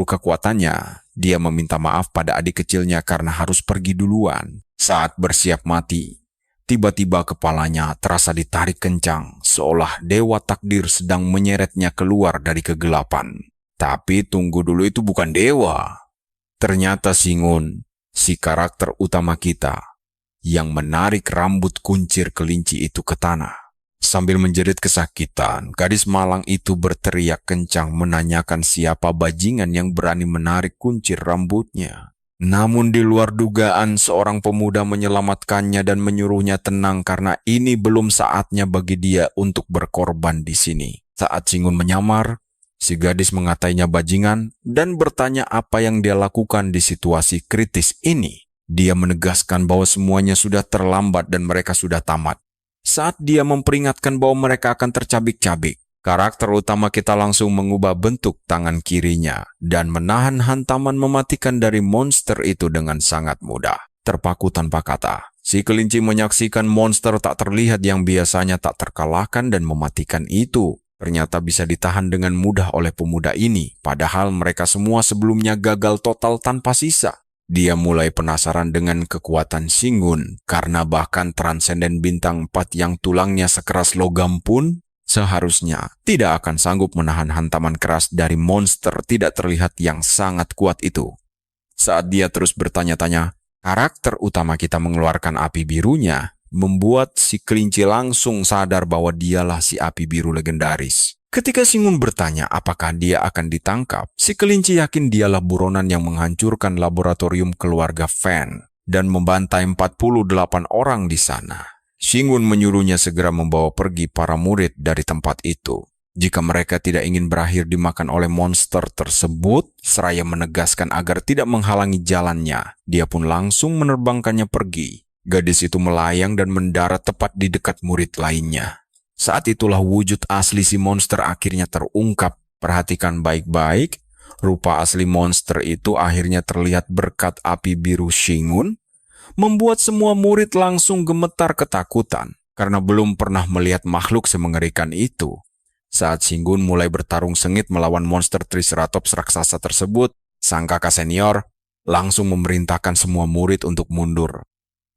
Kekuatannya, dia meminta maaf pada adik kecilnya karena harus pergi duluan. Saat bersiap mati, tiba-tiba kepalanya terasa ditarik kencang, seolah dewa takdir sedang menyeretnya keluar dari kegelapan. Tapi tunggu dulu, itu bukan dewa. Ternyata Singun, si karakter utama kita, yang menarik rambut kuncir kelinci itu ke tanah. Sambil menjerit kesakitan, gadis malang itu berteriak kencang menanyakan siapa bajingan yang berani menarik kuncir rambutnya. Namun di luar dugaan, seorang pemuda menyelamatkannya dan menyuruhnya tenang karena ini belum saatnya bagi dia untuk berkorban di sini. Saat Singun menyamar, si gadis mengatainya bajingan dan bertanya apa yang dia lakukan di situasi kritis ini. Dia menegaskan bahwa semuanya sudah terlambat dan mereka sudah tamat. Saat dia memperingatkan bahwa mereka akan tercabik-cabik, karakter utama kita langsung mengubah bentuk tangan kirinya dan menahan hantaman mematikan dari monster itu dengan sangat mudah. Terpaku tanpa kata, si kelinci menyaksikan monster tak terlihat yang biasanya tak terkalahkan dan mematikan itu. Ternyata bisa ditahan dengan mudah oleh pemuda ini, padahal mereka semua sebelumnya gagal total tanpa sisa. Dia mulai penasaran dengan kekuatan Singun, karena bahkan transenden bintang 4 yang tulangnya sekeras logam pun seharusnya tidak akan sanggup menahan hantaman keras dari monster tidak terlihat yang sangat kuat itu. Saat dia terus bertanya-tanya, karakter utama kita mengeluarkan api birunya, membuat si kelinci langsung sadar bahwa dialah si api biru legendaris. Ketika Singun bertanya apakah dia akan ditangkap, si kelinci yakin dialah buronan yang menghancurkan laboratorium keluarga Fan dan membantai 48 orang di sana. Singun menyuruhnya segera membawa pergi para murid dari tempat itu. Jika mereka tidak ingin berakhir dimakan oleh monster tersebut, seraya menegaskan agar tidak menghalangi jalannya, dia pun langsung menerbangkannya pergi. Gadis itu melayang dan mendarat tepat di dekat murid lainnya. Saat itulah wujud asli si monster akhirnya terungkap. Perhatikan baik-baik, rupa asli monster itu akhirnya terlihat berkat api biru Singun, membuat semua murid langsung gemetar ketakutan, karena belum pernah melihat makhluk semengerikan itu. Saat Singun mulai bertarung sengit melawan monster Triceratops raksasa tersebut, sang kakak senior langsung memerintahkan semua murid untuk mundur,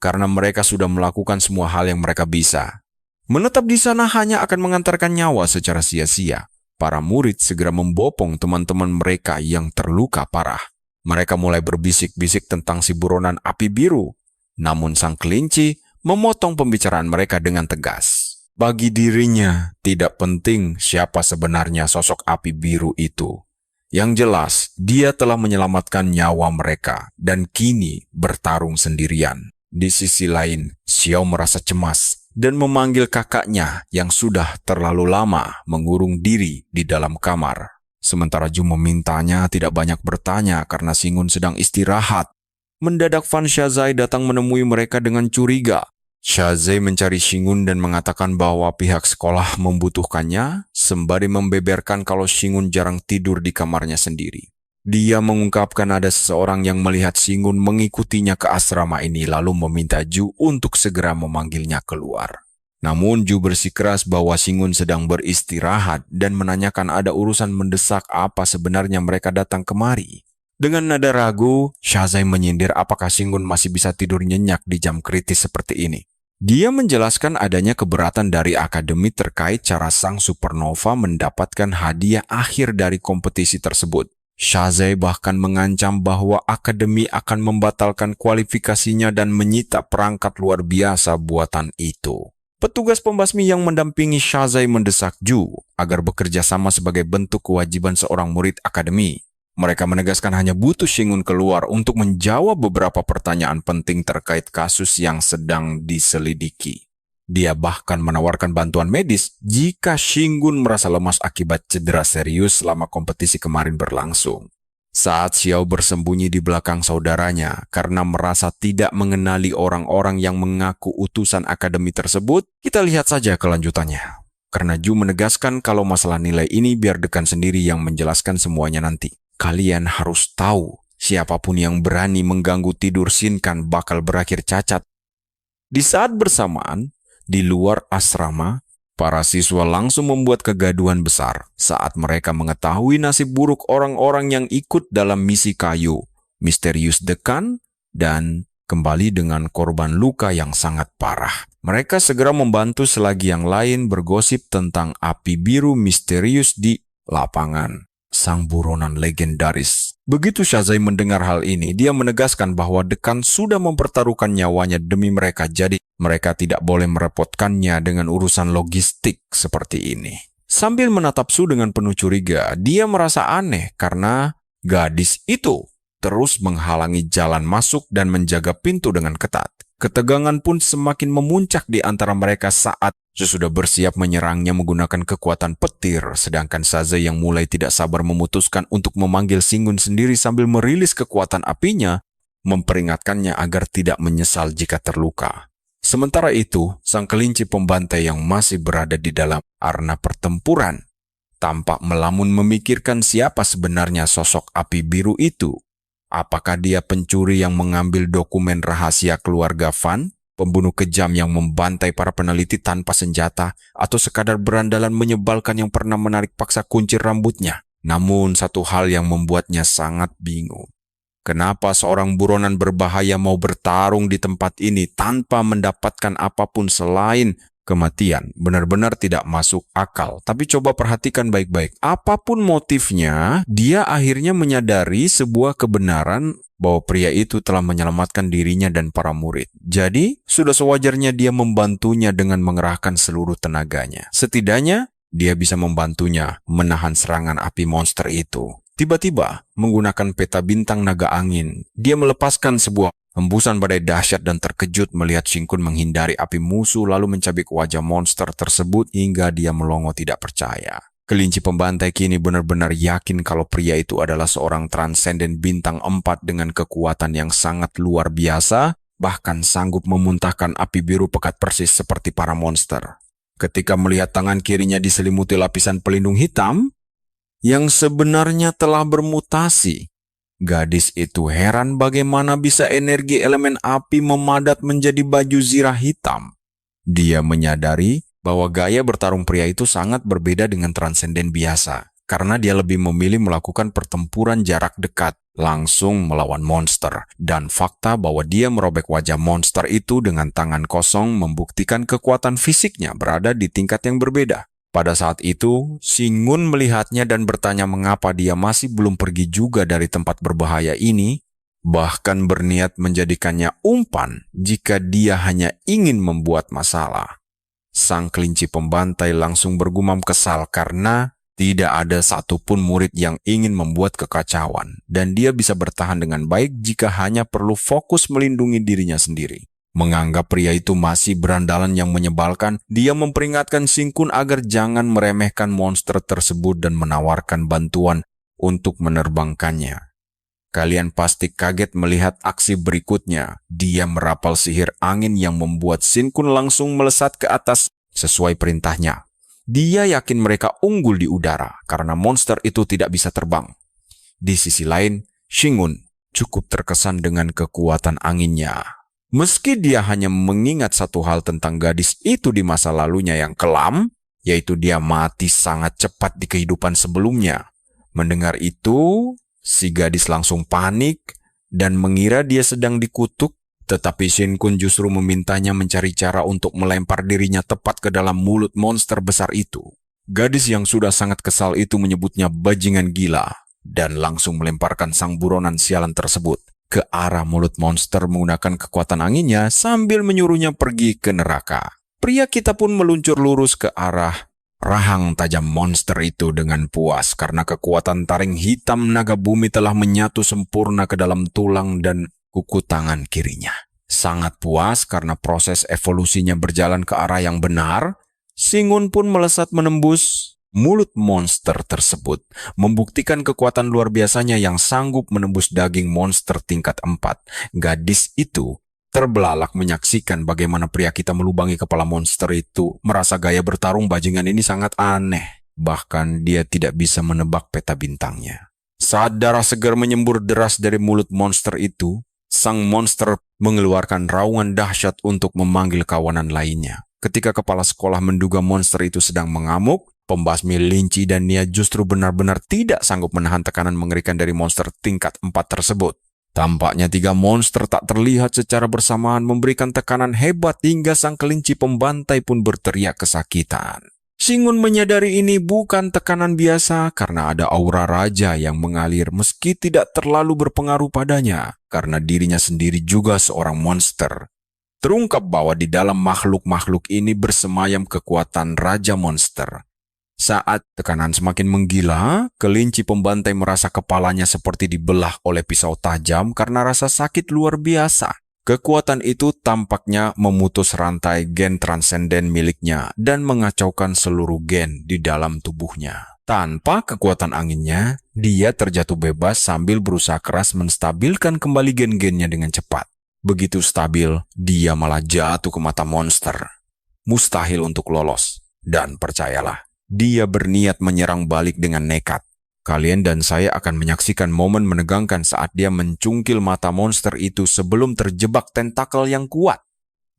karena mereka sudah melakukan semua hal yang mereka bisa. Menetap di sana hanya akan mengantarkan nyawa secara sia-sia. Para murid segera membopong teman-teman mereka yang terluka parah. Mereka mulai berbisik-bisik tentang si buronan api biru. Namun sang kelinci memotong pembicaraan mereka dengan tegas. Bagi dirinya, tidak penting siapa sebenarnya sosok api biru itu. Yang jelas, dia telah menyelamatkan nyawa mereka dan kini bertarung sendirian. Di sisi lain, Xiao merasa cemas dan memanggil kakaknya yang sudah terlalu lama mengurung diri di dalam kamar. Sementara Ju memintanya tidak banyak bertanya karena Singun sedang istirahat. Mendadak Fan Shazai datang menemui mereka dengan curiga. Shazai mencari Singun dan mengatakan bahwa pihak sekolah membutuhkannya, sembari membeberkan kalau Singun jarang tidur di kamarnya sendiri. Dia mengungkapkan ada seseorang yang melihat Singun mengikutinya ke asrama ini lalu meminta Ju untuk segera memanggilnya keluar. Namun Ju bersikeras bahwa Singun sedang beristirahat dan menanyakan ada urusan mendesak apa sebenarnya mereka datang kemari. Dengan nada ragu, Shazai menyindir apakah Singun masih bisa tidur nyenyak di jam kritis seperti ini. Dia menjelaskan adanya keberatan dari akademi terkait cara sang supernova mendapatkan hadiah akhir dari kompetisi tersebut. Shazai bahkan mengancam bahwa akademi akan membatalkan kualifikasinya dan menyita perangkat luar biasa buatan itu. Petugas pembasmi yang mendampingi Shazai mendesak Ju agar bekerja sama sebagai bentuk kewajiban seorang murid akademi. Mereka menegaskan hanya butuh Singun keluar untuk menjawab beberapa pertanyaan penting terkait kasus yang sedang diselidiki. Dia bahkan menawarkan bantuan medis jika Singun merasa lemas akibat cedera serius selama kompetisi kemarin berlangsung. Saat Xiao bersembunyi di belakang saudaranya karena merasa tidak mengenali orang-orang yang mengaku utusan akademi tersebut, kita lihat saja kelanjutannya. Karena Ju menegaskan kalau masalah nilai ini biar dekan sendiri yang menjelaskan semuanya nanti. Kalian harus tahu, siapapun yang berani mengganggu tidur Shinkan bakal berakhir cacat. Di saat bersamaan, di luar asrama, Para siswa langsung membuat kegaduhan besar saat mereka mengetahui nasib buruk orang-orang yang ikut dalam misi kayu, misterius dekan, dan kembali dengan korban luka yang sangat parah. Mereka segera membantu selagi yang lain bergosip tentang api biru misterius di lapangan. Sang buronan legendaris. Begitu Shazai mendengar hal ini, dia menegaskan bahwa dekan sudah mempertaruhkan nyawanya demi mereka, jadi mereka tidak boleh merepotkannya dengan urusan logistik seperti ini. Sambil menatap Su dengan penuh curiga, dia merasa aneh karena gadis itu terus menghalangi jalan masuk dan menjaga pintu dengan ketat. Ketegangan pun semakin memuncak di antara mereka saat Su sudah bersiap menyerangnya menggunakan kekuatan petir, sedangkan Shazai yang mulai tidak sabar memutuskan untuk memanggil Shingun sendiri sambil merilis kekuatan apinya, memperingatkannya agar tidak menyesal jika terluka. Sementara itu, sang kelinci pembantai yang masih berada di dalam arena pertempuran tampak melamun memikirkan siapa sebenarnya sosok api biru itu. Apakah dia pencuri yang mengambil dokumen rahasia keluarga Van, pembunuh kejam yang membantai para peneliti tanpa senjata, atau sekadar berandalan menyebalkan yang pernah menarik paksa kuncir rambutnya? Namun satu hal yang membuatnya sangat bingung. Kenapa seorang buronan berbahaya mau bertarung di tempat ini tanpa mendapatkan apapun selain kematian? Benar-benar tidak masuk akal. Tapi coba perhatikan baik-baik. Apapun motifnya, dia akhirnya menyadari sebuah kebenaran bahwa pria itu telah menyelamatkan dirinya dan para murid. Jadi, sudah sewajarnya dia membantunya dengan mengerahkan seluruh tenaganya. Setidaknya, dia bisa membantunya menahan serangan api monster itu. Tiba-tiba, menggunakan peta bintang naga angin, dia melepaskan sebuah hembusan badai dahsyat dan terkejut melihat Shingun menghindari api musuh lalu mencabik wajah monster tersebut hingga dia melongo tidak percaya. Kelinci pembantai kini benar-benar yakin kalau pria itu adalah seorang transenden bintang 4 dengan kekuatan yang sangat luar biasa, bahkan sanggup memuntahkan api biru pekat persis seperti para monster. Ketika melihat tangan kirinya diselimuti lapisan pelindung hitam, yang sebenarnya telah bermutasi, gadis itu heran bagaimana bisa energi elemen api memadat menjadi baju zirah hitam. Dia menyadari bahwa gaya bertarung pria itu sangat berbeda dengan transenden biasa, karena dia lebih memilih melakukan pertempuran jarak dekat, langsung melawan monster. Dan fakta bahwa dia merobek wajah monster itu dengan tangan kosong membuktikan kekuatan fisiknya berada di tingkat yang berbeda. Pada saat itu, Shingun melihatnya dan bertanya mengapa dia masih belum pergi juga dari tempat berbahaya ini, bahkan berniat menjadikannya umpan jika dia hanya ingin membuat masalah. Sang kelinci pembantai langsung bergumam kesal karena tidak ada satupun murid yang ingin membuat kekacauan, dan dia bisa bertahan dengan baik jika hanya perlu fokus melindungi dirinya sendiri. Menganggap pria itu masih berandalan yang menyebalkan, dia memperingatkan Shingun agar jangan meremehkan monster tersebut dan menawarkan bantuan untuk menerbangkannya. Kalian pasti kaget melihat aksi berikutnya. Dia merapal sihir angin yang membuat Shingun langsung melesat ke atas sesuai perintahnya. Dia yakin mereka unggul di udara karena monster itu tidak bisa terbang. Di sisi lain, Shingun cukup terkesan dengan kekuatan anginnya. Meski dia hanya mengingat satu hal tentang gadis itu di masa lalunya yang kelam, yaitu dia mati sangat cepat di kehidupan sebelumnya. Mendengar itu, si gadis langsung panik dan mengira dia sedang dikutuk, tetapi Shingun justru memintanya mencari cara untuk melempar dirinya tepat ke dalam mulut monster besar itu. Gadis yang sudah sangat kesal itu menyebutnya bajingan gila dan langsung melemparkan sang buronan sialan tersebut ke arah mulut monster menggunakan kekuatan anginnya sambil menyuruhnya pergi ke neraka. Pria kita pun meluncur lurus ke arah rahang tajam monster itu dengan puas karena kekuatan taring hitam naga bumi telah menyatu sempurna ke dalam tulang dan kuku tangan kirinya. Sangat puas karena proses evolusinya berjalan ke arah yang benar, Shingun pun melesat menembus mulut monster tersebut, membuktikan kekuatan luar biasanya yang sanggup menembus daging monster tingkat 4. Gadis itu terbelalak menyaksikan bagaimana pria kita melubangi kepala monster itu, merasa gaya bertarung bajingan ini sangat aneh. Bahkan dia tidak bisa menebak peta bintangnya. Saat darah segar menyembur deras dari mulut monster itu, sang monster mengeluarkan raungan dahsyat untuk memanggil kawanan lainnya. Ketika kepala sekolah menduga monster itu sedang mengamuk, pembasmi Linci dan Nia justru benar-benar tidak sanggup menahan tekanan mengerikan dari monster tingkat 4 tersebut. Tampaknya 3 monster tak terlihat secara bersamaan memberikan tekanan hebat hingga sang kelinci pembantai pun berteriak kesakitan. Shingun menyadari ini bukan tekanan biasa karena ada aura raja yang mengalir meski tidak terlalu berpengaruh padanya karena dirinya sendiri juga seorang monster. Terungkap bahwa di dalam makhluk-makhluk ini bersemayam kekuatan raja monster. Saat tekanan semakin menggila, kelinci pembantai merasa kepalanya seperti dibelah oleh pisau tajam karena rasa sakit luar biasa. Kekuatan itu tampaknya memutus rantai gen transenden miliknya dan mengacaukan seluruh gen di dalam tubuhnya. Tanpa kekuatan anginnya, dia terjatuh bebas sambil berusaha keras menstabilkan kembali gen-gennya dengan cepat. Begitu stabil, dia malah jatuh ke mata monster. Mustahil untuk lolos. Dan percayalah, dia berniat menyerang balik dengan nekat. Kalian dan saya akan menyaksikan momen menegangkan saat dia mencungkil mata monster itu sebelum terjebak tentakel yang kuat.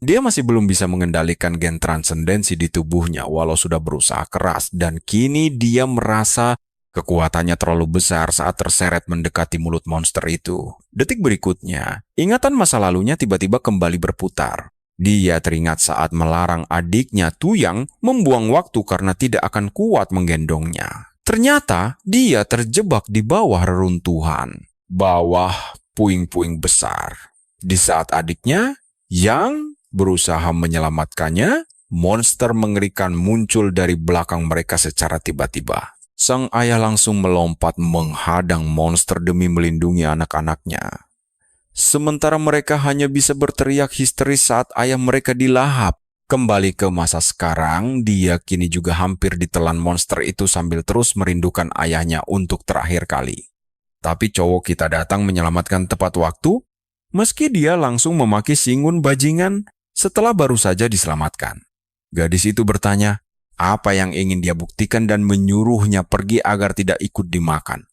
Dia masih belum bisa mengendalikan gen transendensi di tubuhnya walau sudah berusaha keras dan kini dia merasa kekuatannya terlalu besar saat terseret mendekati mulut monster itu. Detik berikutnya, ingatan masa lalunya tiba-tiba kembali berputar. Dia teringat saat melarang adiknya Tuyang membuang waktu karena tidak akan kuat menggendongnya. Ternyata dia terjebak di bawah reruntuhan, bawah puing-puing besar. Di saat adiknya yang berusaha menyelamatkannya, monster mengerikan muncul dari belakang mereka secara tiba-tiba. Sang ayah langsung melompat menghadang monster demi melindungi anak-anaknya. Sementara mereka hanya bisa berteriak histeris saat ayah mereka dilahap. Kembali ke masa sekarang, dia kini juga hampir ditelan monster itu sambil terus merindukan ayahnya untuk terakhir kali. Tapi cowok kita datang menyelamatkan tepat waktu, meski dia langsung memaki Shingun bajingan setelah baru saja diselamatkan. Gadis itu bertanya, apa yang ingin dia buktikan dan menyuruhnya pergi agar tidak ikut dimakan.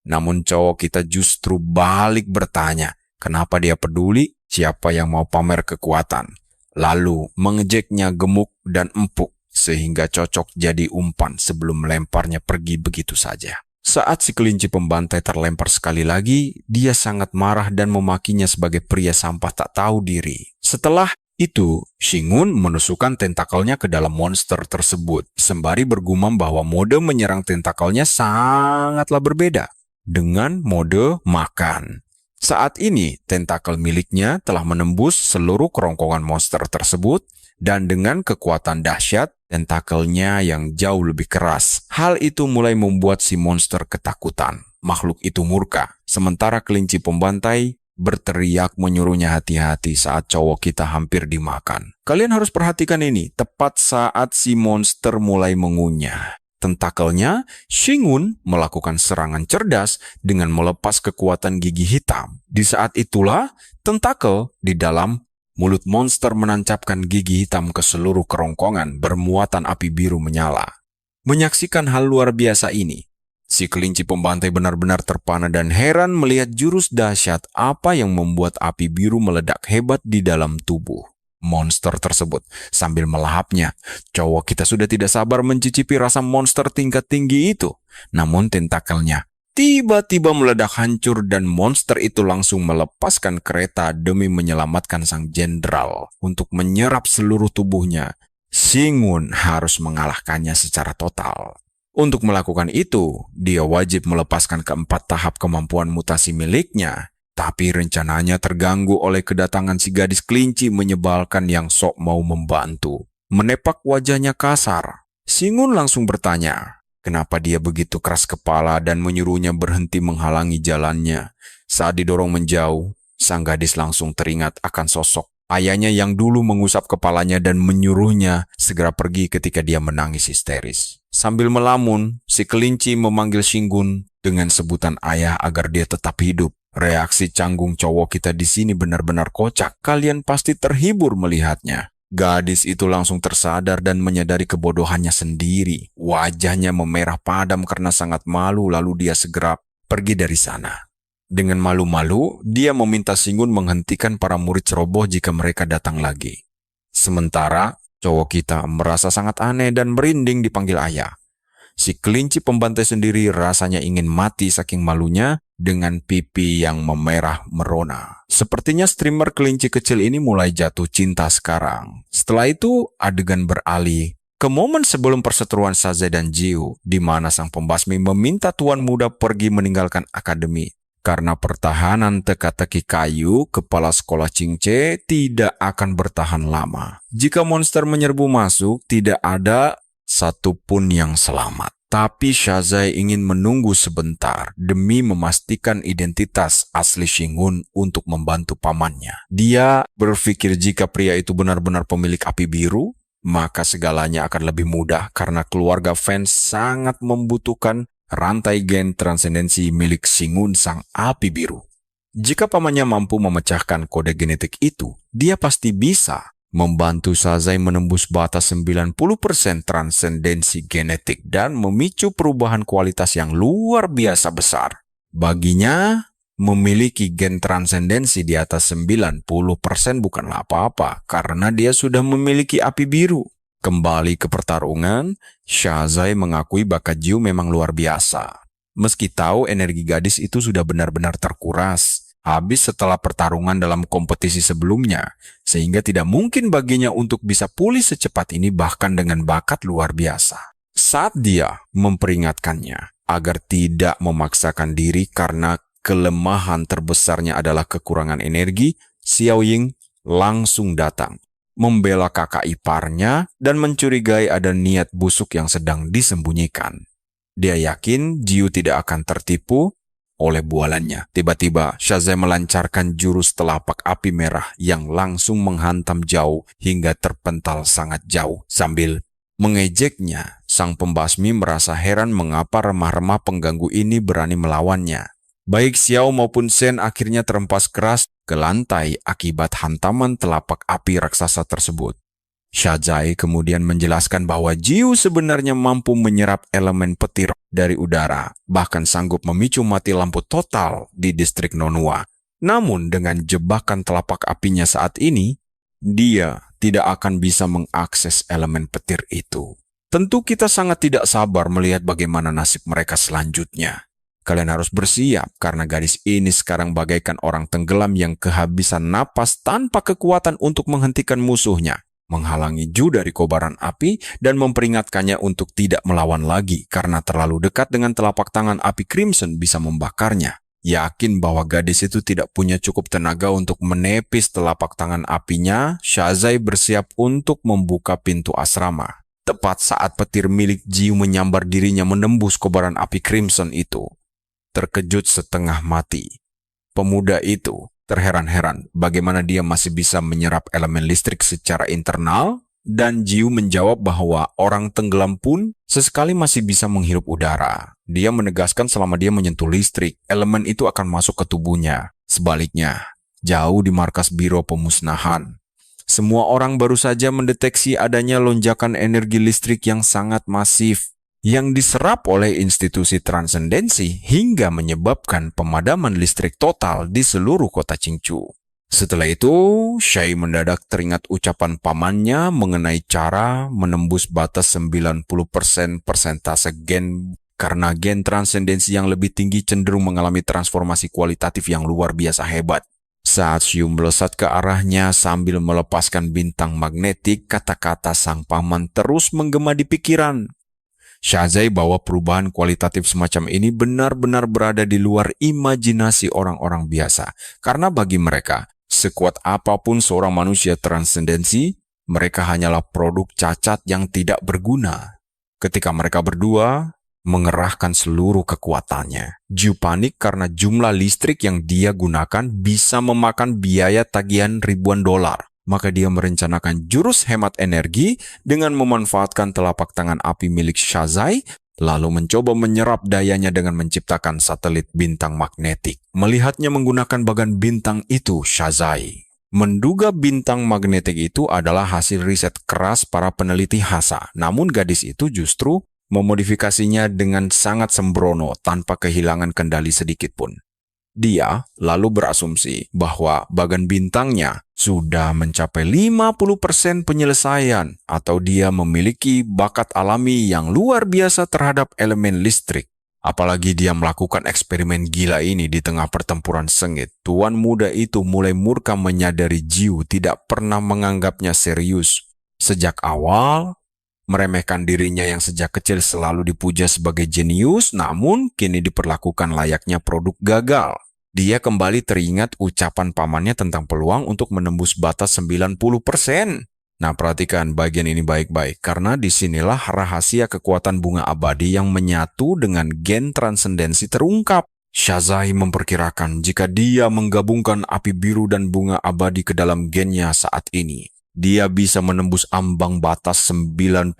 Namun cowok kita justru balik bertanya, kenapa dia peduli, siapa yang mau pamer kekuatan. Lalu mengejeknya gemuk dan empuk sehingga cocok jadi umpan sebelum melemparnya pergi begitu saja. Saat si kelinci pembantai terlempar sekali lagi, dia sangat marah dan memakinya sebagai pria sampah tak tahu diri. Setelah itu, Shingun menusukkan tentakelnya ke dalam monster tersebut, sembari bergumam bahwa mode menyerang tentakelnya sangatlah berbeda dengan mode makan. Saat ini, tentakel miliknya telah menembus seluruh kerongkongan monster tersebut dan dengan kekuatan dahsyat, tentakelnya yang jauh lebih keras. Hal itu mulai membuat si monster ketakutan. Makhluk itu murka, sementara kelinci pembantai berteriak menyuruhnya hati-hati saat cowok kita hampir dimakan. Kalian harus perhatikan ini, tepat saat si monster mulai mengunyah tentakelnya, Shingun melakukan serangan cerdas dengan melepas kekuatan gigi hitam. Di saat itulah, tentakel di dalam mulut monster menancapkan gigi hitam ke seluruh kerongkongan bermuatan api biru menyala. Menyaksikan hal luar biasa ini, si kelinci pembantai benar-benar terpana dan heran melihat jurus dahsyat apa yang membuat api biru meledak hebat di dalam tubuh monster tersebut. Sambil melahapnya, cowok kita sudah tidak sabar mencicipi rasa monster tingkat tinggi itu. Namun tentakelnya tiba-tiba meledak hancur dan monster itu langsung melepaskan kereta demi menyelamatkan sang jenderal. Untuk menyerap seluruh tubuhnya, Shingun harus mengalahkannya secara total. Untuk melakukan itu, dia wajib melepaskan keempat tahap kemampuan mutasi miliknya. Tapi rencananya terganggu oleh kedatangan si gadis kelinci menyebalkan yang sok mau membantu. Menepak wajahnya kasar, Shingun langsung bertanya, kenapa dia begitu keras kepala dan menyuruhnya berhenti menghalangi jalannya. Saat didorong menjauh, sang gadis langsung teringat akan sosok ayahnya yang dulu mengusap kepalanya dan menyuruhnya segera pergi ketika dia menangis histeris. Sambil melamun, si kelinci memanggil Shingun dengan sebutan ayah agar dia tetap hidup. Reaksi canggung cowok kita di sini benar-benar kocak. Kalian pasti terhibur melihatnya. Gadis itu langsung tersadar dan menyadari kebodohannya sendiri. Wajahnya memerah padam karena sangat malu, lalu dia segera pergi dari sana. Dengan malu-malu, dia meminta Shingun menghentikan para murid ceroboh jika mereka datang lagi. Sementara, Cowok kita merasa sangat aneh dan merinding dipanggil ayah. Si kelinci pembantai sendiri rasanya ingin mati saking malunya dengan pipi yang memerah merona. Sepertinya streamer kelinci kecil ini mulai jatuh cinta sekarang. Setelah itu, adegan beralih ke momen sebelum perseteruan Shazai dan Jiu, di mana sang pembasmi meminta tuan muda pergi meninggalkan akademi. Karena pertahanan teka-teki kayu, kepala sekolah Qingce tidak akan bertahan lama. Jika monster menyerbu masuk, tidak ada satupun yang selamat. Tapi Shazai ingin menunggu sebentar demi memastikan identitas asli Shingun untuk membantu pamannya. Dia berpikir jika pria itu benar-benar pemilik api biru, maka segalanya akan lebih mudah karena keluarga fans sangat membutuhkan rantai gen transendensi milik Shingun sang api biru. Jika pamannya mampu memecahkan kode genetik itu, dia pasti bisa membantu Shazai menembus batas 90% transendensi genetik dan memicu perubahan kualitas yang luar biasa besar. Baginya, memiliki gen transendensi di atas 90% bukanlah apa-apa karena dia sudah memiliki api biru. Kembali ke pertarungan, Shazai mengakui bakat Jiu memang luar biasa. Meski tahu energi gadis itu sudah benar-benar terkuras, habis setelah pertarungan dalam kompetisi sebelumnya, sehingga tidak mungkin baginya untuk bisa pulih secepat ini bahkan dengan bakat luar biasa. Saat dia memperingatkannya agar tidak memaksakan diri karena kelemahan terbesarnya adalah kekurangan energi, Xiao Ying langsung datang, membela kakak iparnya dan mencurigai ada niat busuk yang sedang disembunyikan. Dia yakin Jiu tidak akan tertipu oleh bualannya. Tiba-tiba Shazai melancarkan jurus telapak api merah yang langsung menghantam jauh hingga terpental sangat jauh. Sambil mengejeknya, sang pembasmi merasa heran mengapa remah-remah pengganggu ini berani melawannya. Baik Xiao maupun Shen akhirnya terempas keras ke lantai akibat hantaman telapak api raksasa tersebut. Shazai kemudian menjelaskan bahwa Jiu sebenarnya mampu menyerap elemen petir dari udara, bahkan sanggup memicu mati lampu total di distrik Nonua. Namun dengan jebakan telapak apinya saat ini, dia tidak akan bisa mengakses elemen petir itu. Tentu kita sangat tidak sabar melihat bagaimana nasib mereka selanjutnya. Kalian harus bersiap karena gadis ini sekarang bagaikan orang tenggelam yang kehabisan napas tanpa kekuatan untuk menghentikan musuhnya, menghalangi Jiu dari kobaran api dan memperingatkannya untuk tidak melawan lagi karena terlalu dekat dengan telapak tangan api Crimson bisa membakarnya. Yakin bahwa gadis itu tidak punya cukup tenaga untuk menepis telapak tangan apinya, Shazai bersiap untuk membuka pintu asrama. Tepat saat petir milik Jiu menyambar dirinya menembus kobaran api Crimson itu. Terkejut setengah mati, pemuda itu terheran-heran bagaimana dia masih bisa menyerap elemen listrik secara internal, dan Jiu menjawab bahwa orang tenggelam pun sesekali masih bisa menghirup udara. Dia menegaskan selama dia menyentuh listrik, elemen itu akan masuk ke tubuhnya. Sebaliknya, jauh di markas Biro Pemusnahan, semua orang baru saja mendeteksi adanya lonjakan energi listrik yang sangat masif yang diserap oleh institusi transendensi hingga menyebabkan pemadaman listrik total di seluruh kota Qingzhou. Setelah itu, Shai mendadak teringat ucapan pamannya mengenai cara menembus batas 90% persentase gen karena gen transendensi yang lebih tinggi cenderung mengalami transformasi kualitatif yang luar biasa hebat. Saat Xiu melesat ke arahnya sambil melepaskan bintang magnetik, kata-kata sang paman terus menggema di pikiran. Shazai bahwa perubahan kualitatif semacam ini benar-benar berada di luar imajinasi orang-orang biasa. Karena bagi mereka, sekuat apapun seorang manusia transendensi, mereka hanyalah produk cacat yang tidak berguna. Ketika mereka berdua mengerahkan seluruh kekuatannya, Jiu panik karena jumlah listrik yang dia gunakan bisa memakan biaya tagihan ribuan dolar. Maka dia merencanakan jurus hemat energi dengan memanfaatkan telapak tangan api milik Shazai, lalu mencoba menyerap dayanya dengan menciptakan satelit bintang magnetik. Melihatnya menggunakan bagan bintang itu, Shazai menduga bintang magnetik itu adalah hasil riset keras para peneliti Hasa. Namun gadis itu justru memodifikasinya dengan sangat sembrono tanpa kehilangan kendali sedikit pun. Dia lalu berasumsi bahwa bagan bintangnya sudah mencapai 50% penyelesaian atau dia memiliki bakat alami yang luar biasa terhadap elemen listrik. Apalagi dia melakukan eksperimen gila ini di tengah pertempuran sengit. Tuan muda itu mulai murka menyadari Jiu tidak pernah menganggapnya serius. Sejak awal, meremehkan dirinya yang sejak kecil selalu dipuja sebagai jenius, namun kini diperlakukan layaknya produk gagal. Dia kembali teringat ucapan pamannya tentang peluang untuk menembus batas 90%. Nah, perhatikan bagian ini baik-baik, karena disinilah rahasia kekuatan bunga abadi yang menyatu dengan gen transendensi terungkap. Shazai memperkirakan jika dia menggabungkan api biru dan bunga abadi ke dalam gennya saat ini, dia bisa menembus ambang batas 90%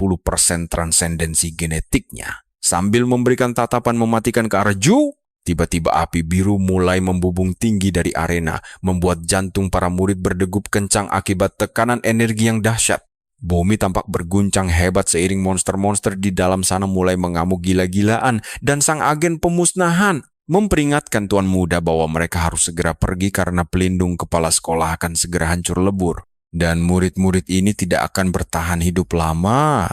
transendensi genetiknya. Sambil memberikan tatapan mematikan ke arah Jiu, tiba-tiba api biru mulai membubung tinggi dari arena, membuat jantung para murid berdegup kencang akibat tekanan energi yang dahsyat. Bumi tampak berguncang hebat seiring monster-monster di dalam sana mulai mengamuk gila-gilaan, dan sang agen pemusnahan memperingatkan tuan muda bahwa mereka harus segera pergi karena pelindung kepala sekolah akan segera hancur lebur. Dan murid-murid ini tidak akan bertahan hidup lama.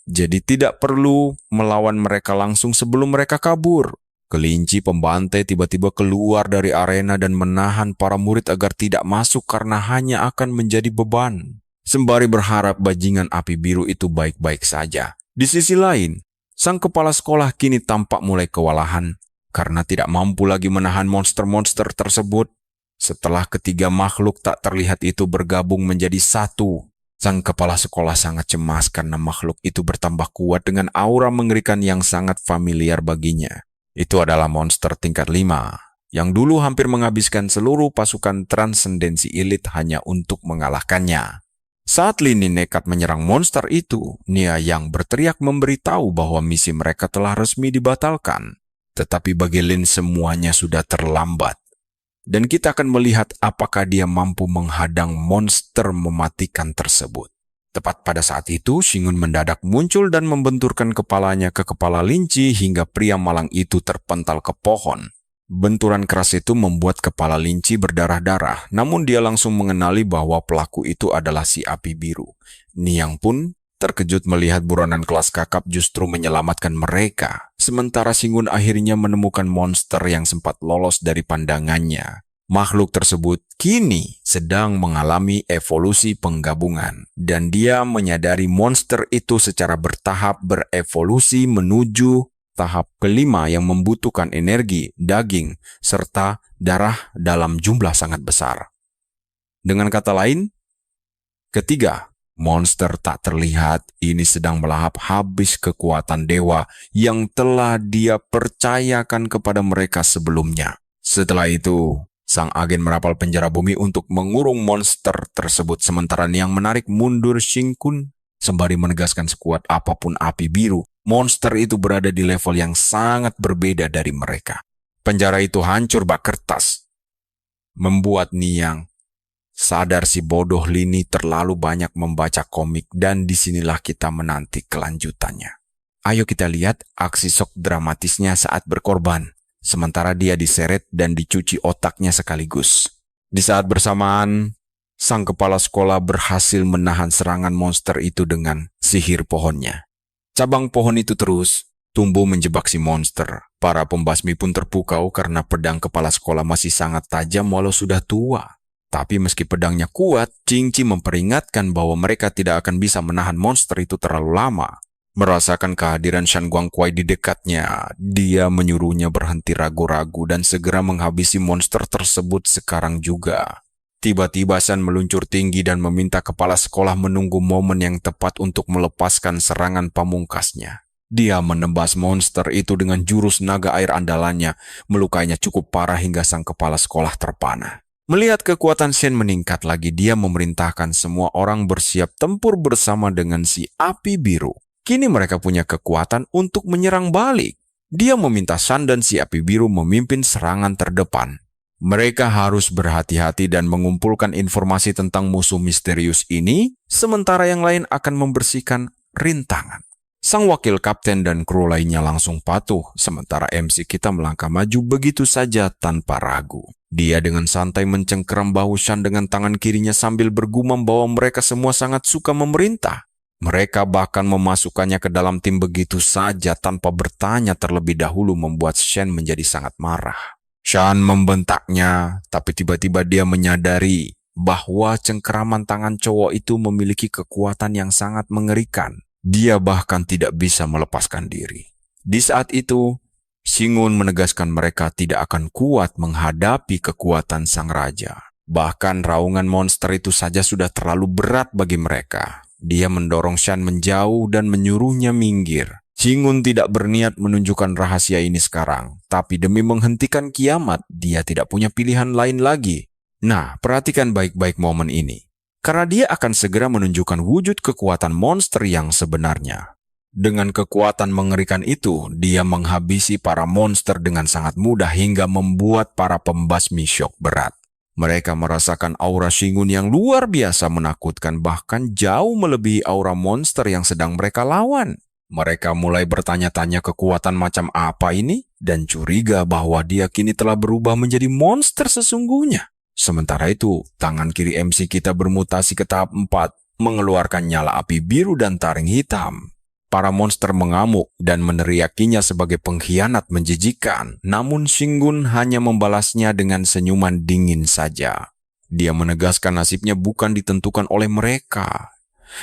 Jadi tidak perlu melawan mereka langsung sebelum mereka kabur. Kelinci pembantai tiba-tiba keluar dari arena dan menahan para murid agar tidak masuk karena hanya akan menjadi beban. Sembari berharap bajingan api biru itu baik-baik saja. Di sisi lain, sang kepala sekolah kini tampak mulai kewalahan karena tidak mampu lagi menahan monster-monster tersebut. Setelah ketiga makhluk tak terlihat itu bergabung menjadi satu, sang kepala sekolah sangat cemas karena makhluk itu bertambah kuat dengan aura mengerikan yang sangat familiar baginya. Itu adalah monster tingkat 5, yang dulu hampir menghabiskan seluruh pasukan transendensi elit hanya untuk mengalahkannya. Saat Lini nekat menyerang monster itu, Nia yang berteriak memberitahu bahwa misi mereka telah resmi dibatalkan. Tetapi bagi Lin semuanya sudah terlambat. Dan kita akan melihat apakah dia mampu menghadang monster mematikan tersebut. Tepat pada saat itu, Shingun mendadak muncul dan membenturkan kepalanya ke kepala Linci hingga pria malang itu terpental ke pohon. Benturan keras itu membuat kepala Linci berdarah-darah, namun dia langsung mengenali bahwa pelaku itu adalah si api biru. Niang pun terkejut melihat buronan kelas kakap justru menyelamatkan mereka, sementara Shingun akhirnya menemukan monster yang sempat lolos dari pandangannya. Makhluk tersebut kini sedang mengalami evolusi penggabungan, dan dia menyadari monster itu secara bertahap berevolusi menuju tahap kelima yang membutuhkan energi, daging, serta darah dalam jumlah sangat besar. Dengan kata lain, ketiga, monster tak terlihat ini sedang melahap habis kekuatan dewa yang telah dia percayakan kepada mereka sebelumnya. Setelah itu, sang agen merapal penjara bumi untuk mengurung monster tersebut, sementara Niang menarik mundur Shinkun sembari menegaskan sekuat apapun api biru, monster itu berada di level yang sangat berbeda dari mereka. Penjara itu hancur bak kertas, membuat Niang sadar si bodoh Lini terlalu banyak membaca komik, dan disinilah kita menanti kelanjutannya. Ayo kita lihat aksi shock dramatisnya saat berkorban, sementara dia diseret dan dicuci otaknya sekaligus. Di saat bersamaan, sang kepala sekolah berhasil menahan serangan monster itu dengan sihir pohonnya. Cabang pohon itu terus tumbuh menjebak si monster. Para pembasmi pun terpukau karena pedang kepala sekolah masih sangat tajam walau sudah tua. Tapi meski pedangnya kuat, Cingci memperingatkan bahwa mereka tidak akan bisa menahan monster itu terlalu lama. Merasakan kehadiran Shan Guangquai di dekatnya, dia menyuruhnya berhenti ragu-ragu dan segera menghabisi monster tersebut sekarang juga. Tiba-tiba Shan meluncur tinggi dan meminta kepala sekolah menunggu momen yang tepat untuk melepaskan serangan pamungkasnya. Dia menembas monster itu dengan jurus naga air andalannya, melukainya cukup parah hingga sang kepala sekolah terpana. Melihat kekuatan Shen meningkat lagi, dia memerintahkan semua orang bersiap tempur bersama dengan si api biru. Kini mereka punya kekuatan untuk menyerang balik. Dia meminta Shan dan si api biru memimpin serangan terdepan. Mereka harus berhati-hati dan mengumpulkan informasi tentang musuh misterius ini, sementara yang lain akan membersihkan rintangan. Sang wakil kapten dan kru lainnya langsung patuh, sementara MC kita melangkah maju begitu saja tanpa ragu. Dia dengan santai mencengkeram bahu Shan dengan tangan kirinya sambil bergumam bahwa mereka semua sangat suka memerintah. Mereka bahkan memasukkannya ke dalam tim begitu saja tanpa bertanya terlebih dahulu membuat Shan menjadi sangat marah. Shan membentaknya, tapi tiba-tiba dia menyadari bahwa cengkeraman tangan cowok itu memiliki kekuatan yang sangat mengerikan. Dia bahkan tidak bisa melepaskan diri. Di saat itu, Shingun menegaskan mereka tidak akan kuat menghadapi kekuatan sang raja. Bahkan raungan monster itu saja sudah terlalu berat bagi mereka. Dia mendorong Shan menjauh dan menyuruhnya minggir. Shingun tidak berniat menunjukkan rahasia ini sekarang, tapi demi menghentikan kiamat, dia tidak punya pilihan lain lagi. Nah, perhatikan baik-baik momen ini. Karena dia akan segera menunjukkan wujud kekuatan monster yang sebenarnya. Dengan kekuatan mengerikan itu, dia menghabisi para monster dengan sangat mudah hingga membuat para pembasmi syok berat. Mereka merasakan aura Shingun yang luar biasa menakutkan, bahkan jauh melebihi aura monster yang sedang mereka lawan. Mereka mulai bertanya-tanya kekuatan macam apa ini, dan curiga bahwa dia kini telah berubah menjadi monster sesungguhnya. Sementara itu, tangan kiri MC kita bermutasi ke tahap 4, mengeluarkan nyala api biru dan taring hitam. Para monster mengamuk dan meneriakinya sebagai pengkhianat menjijikan, namun Shingun hanya membalasnya dengan senyuman dingin saja. Dia menegaskan nasibnya bukan ditentukan oleh mereka.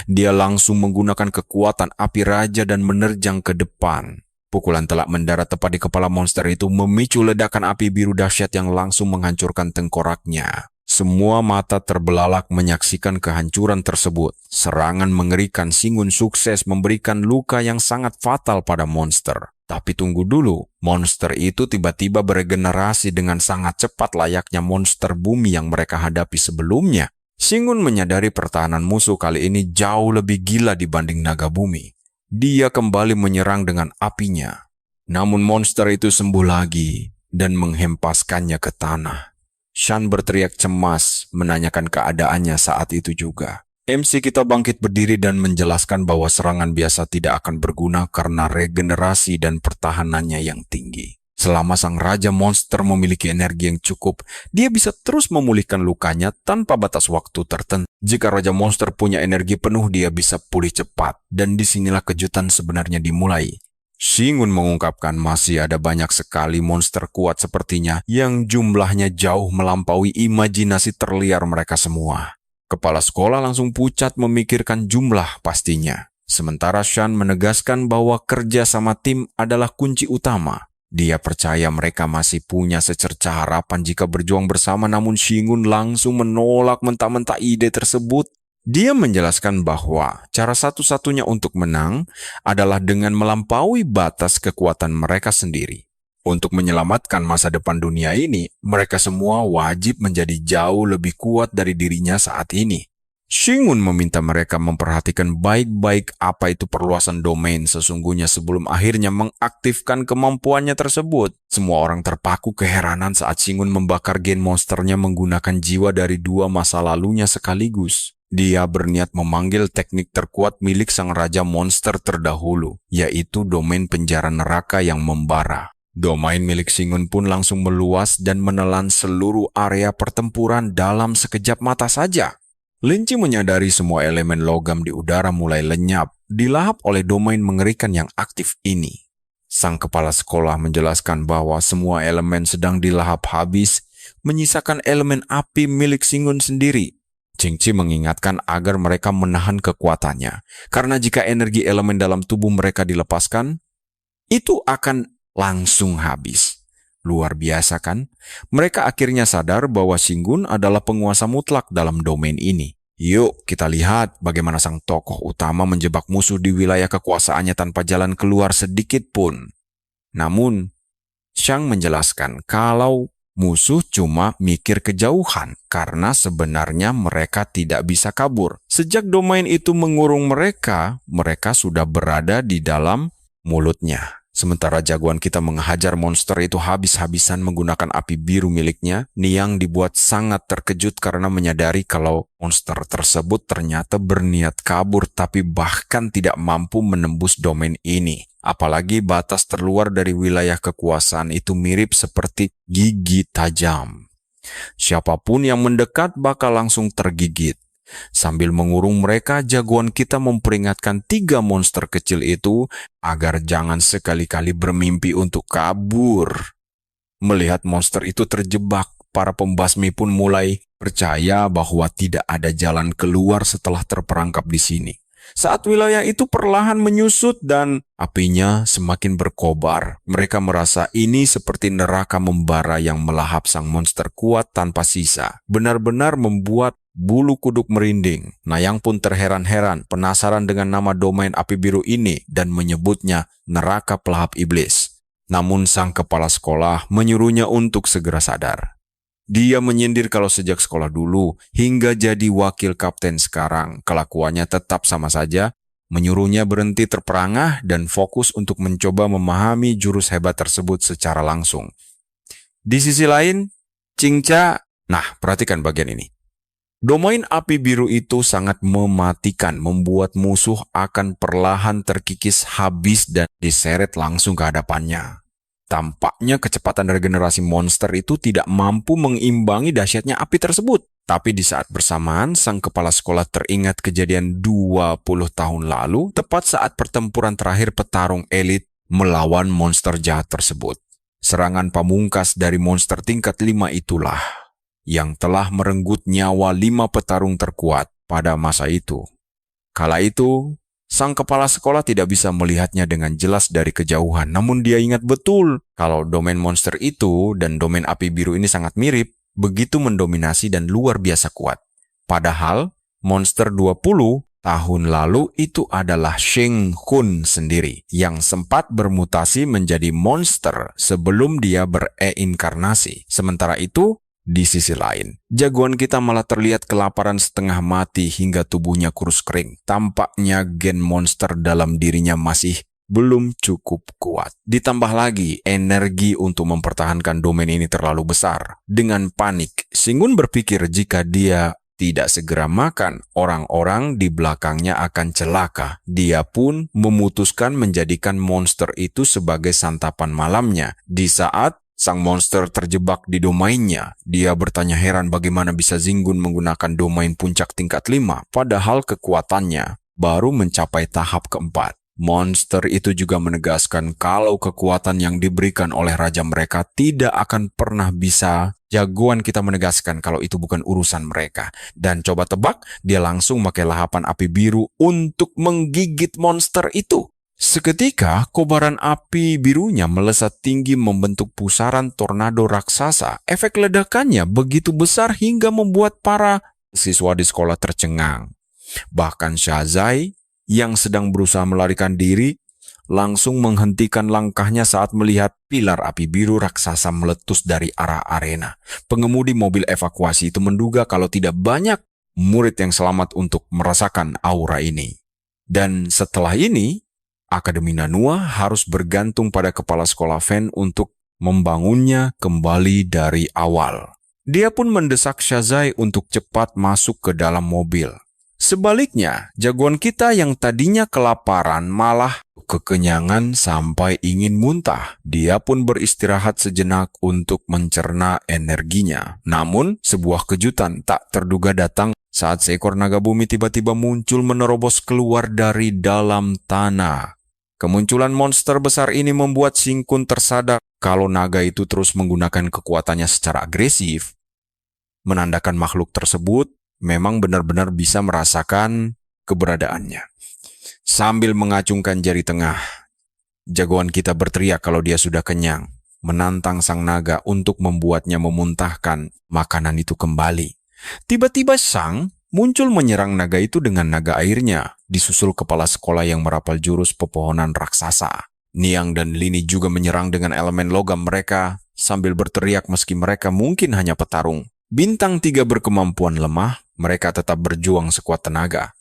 Dia langsung menggunakan kekuatan api raja dan menerjang ke depan. Pukulan telak mendarat tepat di kepala monster itu memicu ledakan api biru dahsyat yang langsung menghancurkan tengkoraknya. Semua mata terbelalak menyaksikan kehancuran tersebut. Serangan mengerikan Shingun sukses memberikan luka yang sangat fatal pada monster. Tapi tunggu dulu, monster itu tiba-tiba beregenerasi dengan sangat cepat layaknya monster bumi yang mereka hadapi sebelumnya. Shingun menyadari pertahanan musuh kali ini jauh lebih gila dibanding naga bumi. Dia kembali menyerang dengan apinya. Namun monster itu sembuh lagi dan menghempaskannya ke tanah. Shan berteriak cemas menanyakan keadaannya saat itu juga. MC kita bangkit berdiri dan menjelaskan bahwa serangan biasa tidak akan berguna karena regenerasi dan pertahanannya yang tinggi. Selama sang raja monster memiliki energi yang cukup, dia bisa terus memulihkan lukanya tanpa batas waktu tertentu. Jika raja monster punya energi penuh, dia bisa pulih cepat. Dan disinilah kejutan sebenarnya dimulai. Shingun mengungkapkan masih ada banyak sekali monster kuat sepertinya yang jumlahnya jauh melampaui imajinasi terliar mereka semua. Kepala sekolah langsung pucat memikirkan jumlah pastinya. Sementara Shan menegaskan bahwa kerja sama tim adalah kunci utama. Dia percaya mereka masih punya secerca harapan jika berjuang bersama, namun Shingun langsung menolak mentah-mentah ide tersebut. Dia menjelaskan bahwa cara satu-satunya untuk menang adalah dengan melampaui batas kekuatan mereka sendiri. Untuk menyelamatkan masa depan dunia ini, mereka semua wajib menjadi jauh lebih kuat dari dirinya saat ini. Shingun meminta mereka memperhatikan baik-baik apa itu perluasan domain sesungguhnya sebelum akhirnya mengaktifkan kemampuannya tersebut. Semua orang terpaku keheranan saat Shingun membakar gen monsternya menggunakan jiwa dari dua masa lalunya sekaligus. Dia berniat memanggil teknik terkuat milik sang raja monster terdahulu, yaitu domain penjara neraka yang membara. Domain milik Shingun pun langsung meluas dan menelan seluruh area pertempuran dalam sekejap mata saja. Linci menyadari semua elemen logam di udara mulai lenyap, dilahap oleh domain mengerikan yang aktif ini. Sang kepala sekolah menjelaskan bahwa semua elemen sedang dilahap habis, menyisakan elemen api milik Shingun sendiri. Qingqi mengingatkan agar mereka menahan kekuatannya, karena jika energi elemen dalam tubuh mereka dilepaskan, itu akan langsung habis. Luar biasa kan? Mereka akhirnya sadar bahwa Shingun adalah penguasa mutlak dalam domain ini. Yuk kita lihat bagaimana sang tokoh utama menjebak musuh di wilayah kekuasaannya tanpa jalan keluar sedikit pun. Namun, Shang menjelaskan kalau musuh cuma mikir kejauhan karena sebenarnya mereka tidak bisa kabur. Sejak domain itu mengurung mereka, mereka sudah berada di dalam mulutnya. Sementara jagoan kita menghajar monster itu habis-habisan menggunakan api biru miliknya, Niang dibuat sangat terkejut karena menyadari kalau monster tersebut ternyata berniat kabur tapi bahkan tidak mampu menembus domain ini. Apalagi batas terluar dari wilayah kekuasaan itu mirip seperti gigi tajam. Siapapun yang mendekat bakal langsung tergigit. Sambil mengurung mereka, jagoan kita memperingatkan 3 monster kecil itu agar jangan sekali-kali bermimpi untuk kabur. Melihat monster itu terjebak, para pembasmi pun mulai percaya bahwa tidak ada jalan keluar setelah terperangkap di sini. Saat wilayah itu perlahan menyusut dan apinya semakin berkobar, mereka merasa ini seperti neraka membara yang melahap sang monster kuat tanpa sisa. Benar-benar membuat bulu kuduk merinding. Nayang pun terheran-heran, penasaran dengan nama domain api biru ini dan menyebutnya neraka pelahap iblis. Namun sang kepala sekolah menyuruhnya untuk segera sadar. Dia menyindir kalau sejak sekolah dulu hingga jadi wakil kapten sekarang, kelakuannya tetap sama saja, menyuruhnya berhenti terperangah dan fokus untuk mencoba memahami jurus hebat tersebut secara langsung. Di sisi lain, Cingca, perhatikan bagian ini. Domain api biru itu sangat mematikan, membuat musuh akan perlahan terkikis habis dan diseret langsung ke hadapannya. Tampaknya kecepatan regenerasi monster itu tidak mampu mengimbangi dahsyatnya api tersebut. Tapi di saat bersamaan, sang kepala sekolah teringat kejadian 20 tahun lalu, tepat saat pertempuran terakhir petarung elit melawan monster jahat tersebut. Serangan pamungkas dari monster tingkat 5 itulah yang telah merenggut nyawa 5 petarung terkuat pada masa itu. Kala itu, sang kepala sekolah tidak bisa melihatnya dengan jelas dari kejauhan, namun dia ingat betul kalau domain monster itu dan domain api biru ini sangat mirip, begitu mendominasi dan luar biasa kuat. Padahal, monster 20 tahun lalu itu adalah Sheng Hun sendiri, yang sempat bermutasi menjadi monster sebelum dia bereinkarnasi. Sementara itu, di sisi lain, jagoan kita malah terlihat kelaparan setengah mati hingga tubuhnya kurus kering. Tampaknya gen monster dalam dirinya masih belum cukup kuat. Ditambah lagi, energi untuk mempertahankan domain ini terlalu besar. Dengan panik, Xingun berpikir jika dia tidak segera makan, orang-orang di belakangnya akan celaka. Dia pun memutuskan menjadikan monster itu sebagai santapan malamnya. Di saat sang monster terjebak di domainnya, dia bertanya heran bagaimana bisa Xingun menggunakan domain puncak tingkat 5, padahal kekuatannya baru mencapai tahap keempat. Monster itu juga menegaskan kalau kekuatan yang diberikan oleh raja mereka tidak akan pernah bisa. Jagoan kita menegaskan kalau itu bukan urusan mereka. Dan coba tebak, dia langsung pakai lahapan api biru untuk menggigit monster itu. Seketika, kobaran api birunya melesat tinggi membentuk pusaran tornado raksasa. Efek ledakannya begitu besar hingga membuat para siswa di sekolah tercengang. Bahkan Shazai yang sedang berusaha melarikan diri langsung menghentikan langkahnya saat melihat pilar api biru raksasa meletus dari arah arena. Pengemudi mobil evakuasi itu menduga kalau tidak banyak murid yang selamat untuk merasakan aura ini. Dan setelah ini, Akademi Nanua harus bergantung pada kepala sekolah Fen untuk membangunnya kembali dari awal. Dia pun mendesak Shazai untuk cepat masuk ke dalam mobil. Sebaliknya, jagoan kita yang tadinya kelaparan malah kekenyangan sampai ingin muntah. Dia pun beristirahat sejenak untuk mencerna energinya. Namun, sebuah kejutan tak terduga datang saat seekor naga bumi tiba-tiba muncul menerobos keluar dari dalam tanah. Kemunculan monster besar ini membuat Xingkun tersadar kalau naga itu terus menggunakan kekuatannya secara agresif, menandakan makhluk tersebut memang benar-benar bisa merasakan keberadaannya. Sambil mengacungkan jari tengah, jagoan kita berteriak kalau dia sudah kenyang, menantang sang naga untuk membuatnya memuntahkan makanan itu kembali. Tiba-tiba Sang muncul menyerang naga itu dengan naga airnya, disusul kepala sekolah yang merapal jurus pepohonan raksasa. Niang dan Lini juga menyerang dengan elemen logam mereka, sambil berteriak meski mereka mungkin hanya petarung. Bintang 3 berkemampuan lemah, mereka tetap berjuang sekuat tenaga.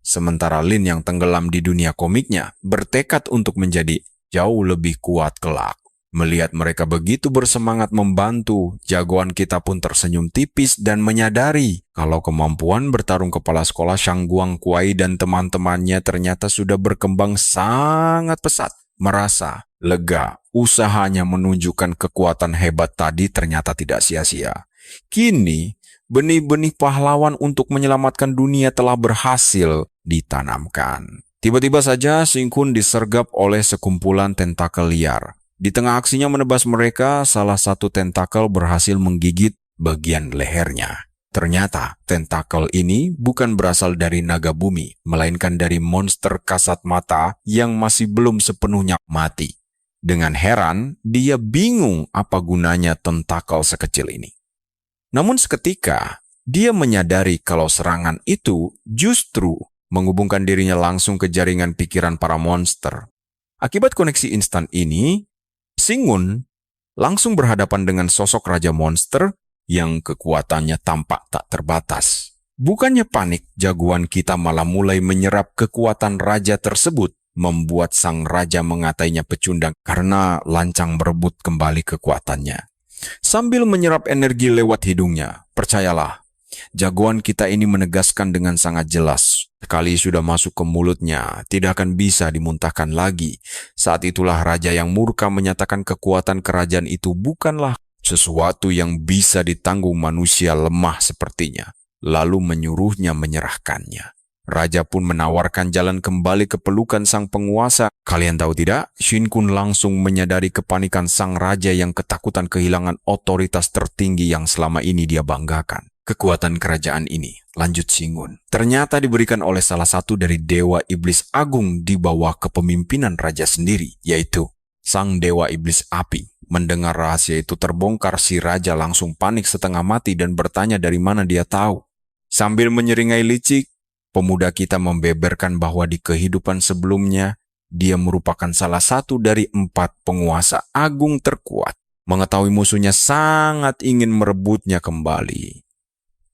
Sementara Lin yang tenggelam di dunia komiknya, bertekad untuk menjadi jauh lebih kuat kelak. Melihat mereka begitu bersemangat membantu, jagoan kita pun tersenyum tipis dan menyadari kalau kemampuan bertarung kepala sekolah Shang Guangkuai dan teman-temannya ternyata sudah berkembang sangat pesat. Merasa lega, usahanya menunjukkan kekuatan hebat tadi ternyata tidak sia-sia. Kini, benih-benih pahlawan untuk menyelamatkan dunia telah berhasil ditanamkan. Tiba-tiba saja Sing Kun disergap oleh sekumpulan tentakel liar. Di tengah aksinya menebas mereka, salah satu tentakel berhasil menggigit bagian lehernya. Ternyata tentakel ini bukan berasal dari naga bumi, melainkan dari monster kasat mata yang masih belum sepenuhnya mati. Dengan heran, dia bingung apa gunanya tentakel sekecil ini. Namun seketika, dia menyadari kalau serangan itu justru menghubungkan dirinya langsung ke jaringan pikiran para monster. Akibat koneksi instan ini, Sing Kun langsung berhadapan dengan sosok Raja Monster yang kekuatannya tampak tak terbatas. Bukannya panik, jagoan kita malah mulai menyerap kekuatan raja tersebut, membuat sang raja mengatainya pecundang karena lancang berebut kembali kekuatannya. Sambil menyerap energi lewat hidungnya, percayalah, jagoan kita ini menegaskan dengan sangat jelas. Sekali sudah masuk ke mulutnya, tidak akan bisa dimuntahkan lagi. Saat itulah raja yang murka menyatakan kekuatan kerajaan itu bukanlah sesuatu yang bisa ditanggung manusia lemah sepertinya, lalu menyuruhnya menyerahkannya. Raja pun menawarkan jalan kembali ke pelukan sang penguasa. Kalian tahu tidak? Shin Kun langsung menyadari kepanikan sang raja yang ketakutan kehilangan otoritas tertinggi yang selama ini dia banggakan. Kekuatan kerajaan ini, lanjut Sing Kun, ternyata diberikan oleh salah satu dari dewa iblis agung di bawah kepemimpinan raja sendiri, yaitu sang dewa iblis api. Mendengar rahasia itu terbongkar, si raja langsung panik setengah mati dan bertanya dari mana dia tahu. Sambil menyeringai licik, pemuda kita membeberkan bahwa di kehidupan sebelumnya, dia merupakan salah satu dari 4 penguasa agung terkuat. Mengetahui musuhnya sangat ingin merebutnya kembali.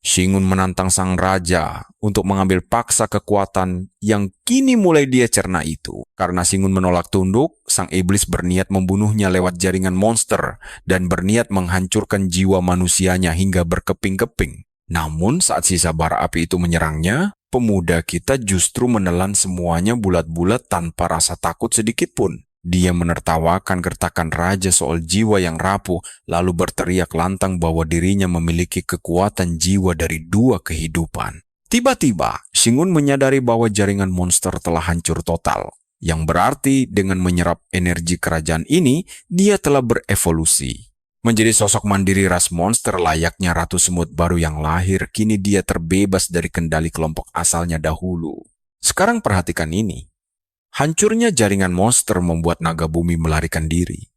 Sing Kun menantang sang raja untuk mengambil paksa kekuatan yang kini mulai dia cerna itu. Karena Sing Kun menolak tunduk, sang iblis berniat membunuhnya lewat jaringan monster dan berniat menghancurkan jiwa manusianya hingga berkeping-keping. Namun saat sisa bara api itu menyerangnya, pemuda kita justru menelan semuanya bulat-bulat tanpa rasa takut sedikit pun. Dia menertawakan gertakan raja soal jiwa yang rapuh, lalu berteriak lantang bahwa dirinya memiliki kekuatan jiwa dari 2 kehidupan. Tiba-tiba, Sing Kun menyadari bahwa jaringan monster telah hancur total. Yang berarti dengan menyerap energi kerajaan ini, dia telah berevolusi. Menjadi sosok mandiri ras monster layaknya Ratu Semut baru yang lahir, kini dia terbebas dari kendali kelompok asalnya dahulu. Sekarang perhatikan ini. Hancurnya jaringan monster membuat naga bumi melarikan diri.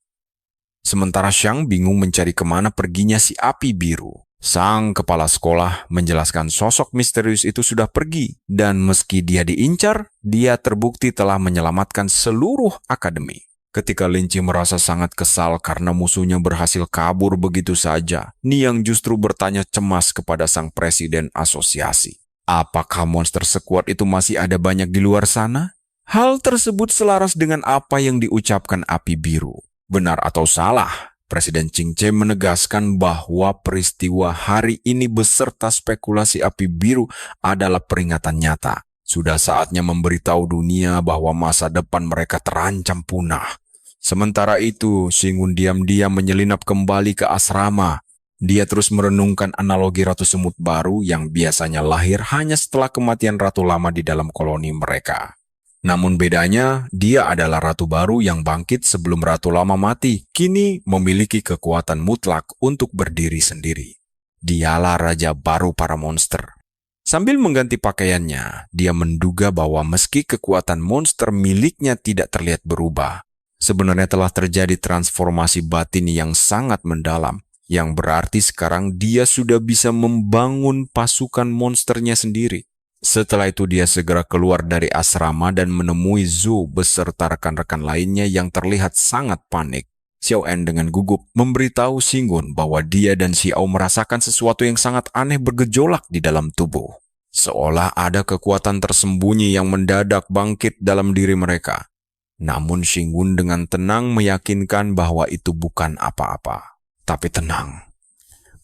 Sementara Shang bingung mencari kemana perginya si api biru. Sang kepala sekolah menjelaskan sosok misterius itu sudah pergi. Dan meski dia diincar, dia terbukti telah menyelamatkan seluruh akademi. Ketika Lin Chi merasa sangat kesal karena musuhnya berhasil kabur begitu saja, Niang justru bertanya cemas kepada sang presiden asosiasi. Apakah monster sekuat itu masih ada banyak di luar sana? Hal tersebut selaras dengan apa yang diucapkan api biru. Benar atau salah, Presiden Ching Che menegaskan bahwa peristiwa hari ini beserta spekulasi api biru adalah peringatan nyata. Sudah saatnya memberitahu dunia bahwa masa depan mereka terancam punah. Sementara itu, Sing Kun diam-diam menyelinap kembali ke asrama. Dia terus merenungkan analogi Ratu Semut baru yang biasanya lahir hanya setelah kematian Ratu Lama di dalam koloni mereka. Namun bedanya, dia adalah ratu baru yang bangkit sebelum Ratu Lama mati, kini memiliki kekuatan mutlak untuk berdiri sendiri. Dialah raja baru para monster. Sambil mengganti pakaiannya, dia menduga bahwa meski kekuatan monster miliknya tidak terlihat berubah, sebenarnya telah terjadi transformasi batin yang sangat mendalam, yang berarti sekarang dia sudah bisa membangun pasukan monsternya sendiri. Setelah itu dia segera keluar dari asrama dan menemui Zhou beserta rekan-rekan lainnya yang terlihat sangat panik. Xiao En dengan gugup memberitahu Sing Kun bahwa dia dan Xiao merasakan sesuatu yang sangat aneh bergejolak di dalam tubuh. Seolah ada kekuatan tersembunyi yang mendadak bangkit dalam diri mereka. Namun Shingun dengan tenang meyakinkan bahwa itu bukan apa-apa. Tapi tenang,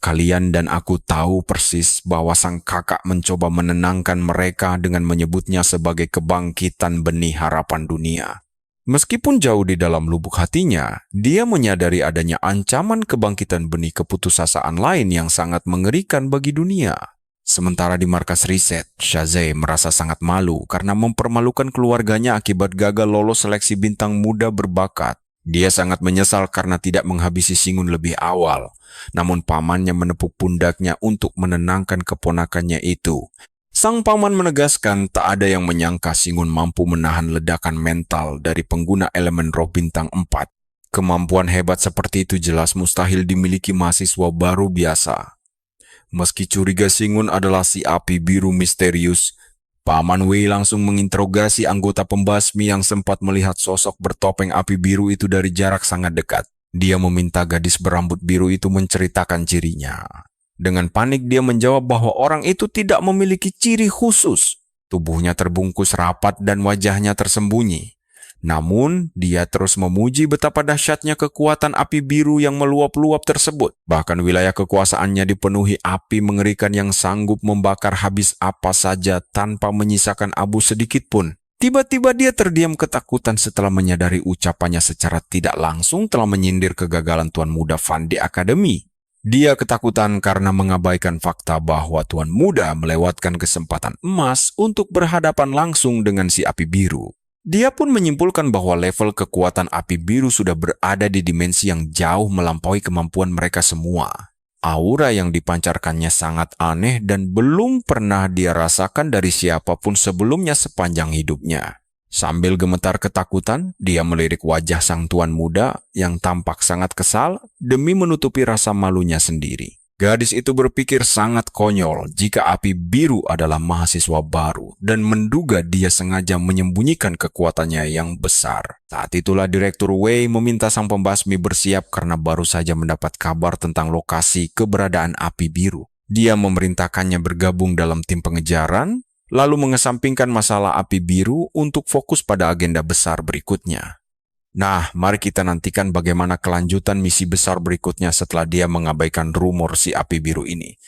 kalian dan aku tahu persis bahwa sang kakak mencoba menenangkan mereka dengan menyebutnya sebagai kebangkitan benih harapan dunia. Meskipun jauh di dalam lubuk hatinya, dia menyadari adanya ancaman kebangkitan benih keputusasaan lain yang sangat mengerikan bagi dunia. Sementara di markas riset, Shazai merasa sangat malu karena mempermalukan keluarganya akibat gagal lolos seleksi bintang muda berbakat. Dia sangat menyesal karena tidak menghabisi Shingun lebih awal. Namun pamannya menepuk pundaknya untuk menenangkan keponakannya itu. Sang paman menegaskan tak ada yang menyangka Shingun mampu menahan ledakan mental dari pengguna elemen roh bintang 4. Kemampuan hebat seperti itu jelas mustahil dimiliki mahasiswa baru biasa. Meski curiga Shingun adalah si api biru misterius, Paman Wei langsung menginterogasi anggota pembasmi yang sempat melihat sosok bertopeng api biru itu dari jarak sangat dekat. Dia meminta gadis berambut biru itu menceritakan cirinya. Dengan panik dia menjawab bahwa orang itu tidak memiliki ciri khusus. Tubuhnya terbungkus rapat dan wajahnya tersembunyi. Namun, dia terus memuji betapa dahsyatnya kekuatan api biru yang meluap-luap tersebut. Bahkan wilayah kekuasaannya dipenuhi api mengerikan yang sanggup membakar habis apa saja tanpa menyisakan abu sedikit pun. Tiba-tiba dia terdiam ketakutan setelah menyadari ucapannya secara tidak langsung telah menyindir kegagalan Tuan Muda Fan di akademi. Dia ketakutan karena mengabaikan fakta bahwa Tuan Muda melewatkan kesempatan emas untuk berhadapan langsung dengan si api biru. Dia pun menyimpulkan bahwa level kekuatan api biru sudah berada di dimensi yang jauh melampaui kemampuan mereka semua. Aura yang dipancarkannya sangat aneh dan belum pernah dia rasakan dari siapapun sebelumnya sepanjang hidupnya. Sambil gemetar ketakutan, dia melirik wajah sang tuan muda yang tampak sangat kesal demi menutupi rasa malunya sendiri. Gadis itu berpikir sangat konyol jika api biru adalah mahasiswa baru dan menduga dia sengaja menyembunyikan kekuatannya yang besar. Saat itulah Direktur Wei meminta sang pembasmi bersiap karena baru saja mendapat kabar tentang lokasi keberadaan api biru. Dia memerintahkannya bergabung dalam tim pengejaran, lalu mengesampingkan masalah api biru untuk fokus pada agenda besar berikutnya. Nah, mari kita nantikan bagaimana kelanjutan misi besar berikutnya setelah dia mengabaikan rumor si api biru ini.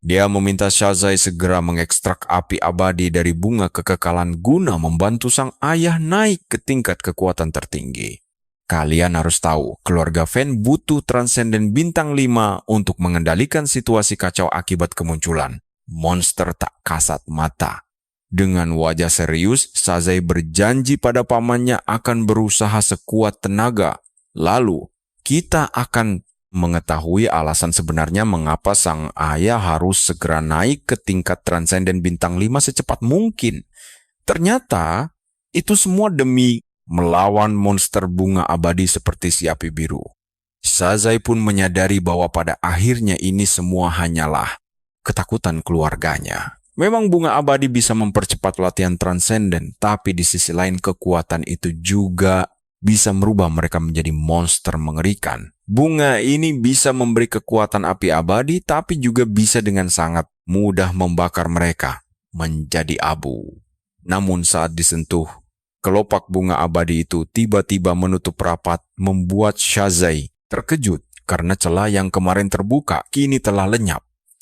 Dia meminta Shazai segera mengekstrak api abadi dari bunga kekekalan guna membantu sang ayah naik ke tingkat kekuatan tertinggi. Kalian harus tahu, keluarga Fan butuh transenden bintang 5 untuk mengendalikan situasi kacau akibat kemunculan monster tak kasat mata. Dengan wajah serius, Shazai berjanji pada pamannya akan berusaha sekuat tenaga. Lalu, kita akan mengetahui alasan sebenarnya mengapa sang ayah harus segera naik ke tingkat transenden bintang 5 secepat mungkin. Ternyata, itu semua demi melawan monster bunga abadi seperti si api biru. Shazai pun menyadari bahwa pada akhirnya ini semua hanyalah ketakutan keluarganya. Memang bunga abadi bisa mempercepat latihan transenden, tapi di sisi lain kekuatan itu juga bisa merubah mereka menjadi monster mengerikan. Bunga ini bisa memberi kekuatan api abadi, tapi juga bisa dengan sangat mudah membakar mereka menjadi abu. Namun saat disentuh, kelopak bunga abadi itu tiba-tiba menutup rapat, membuat Shazai terkejut karena celah yang kemarin terbuka kini telah lenyap.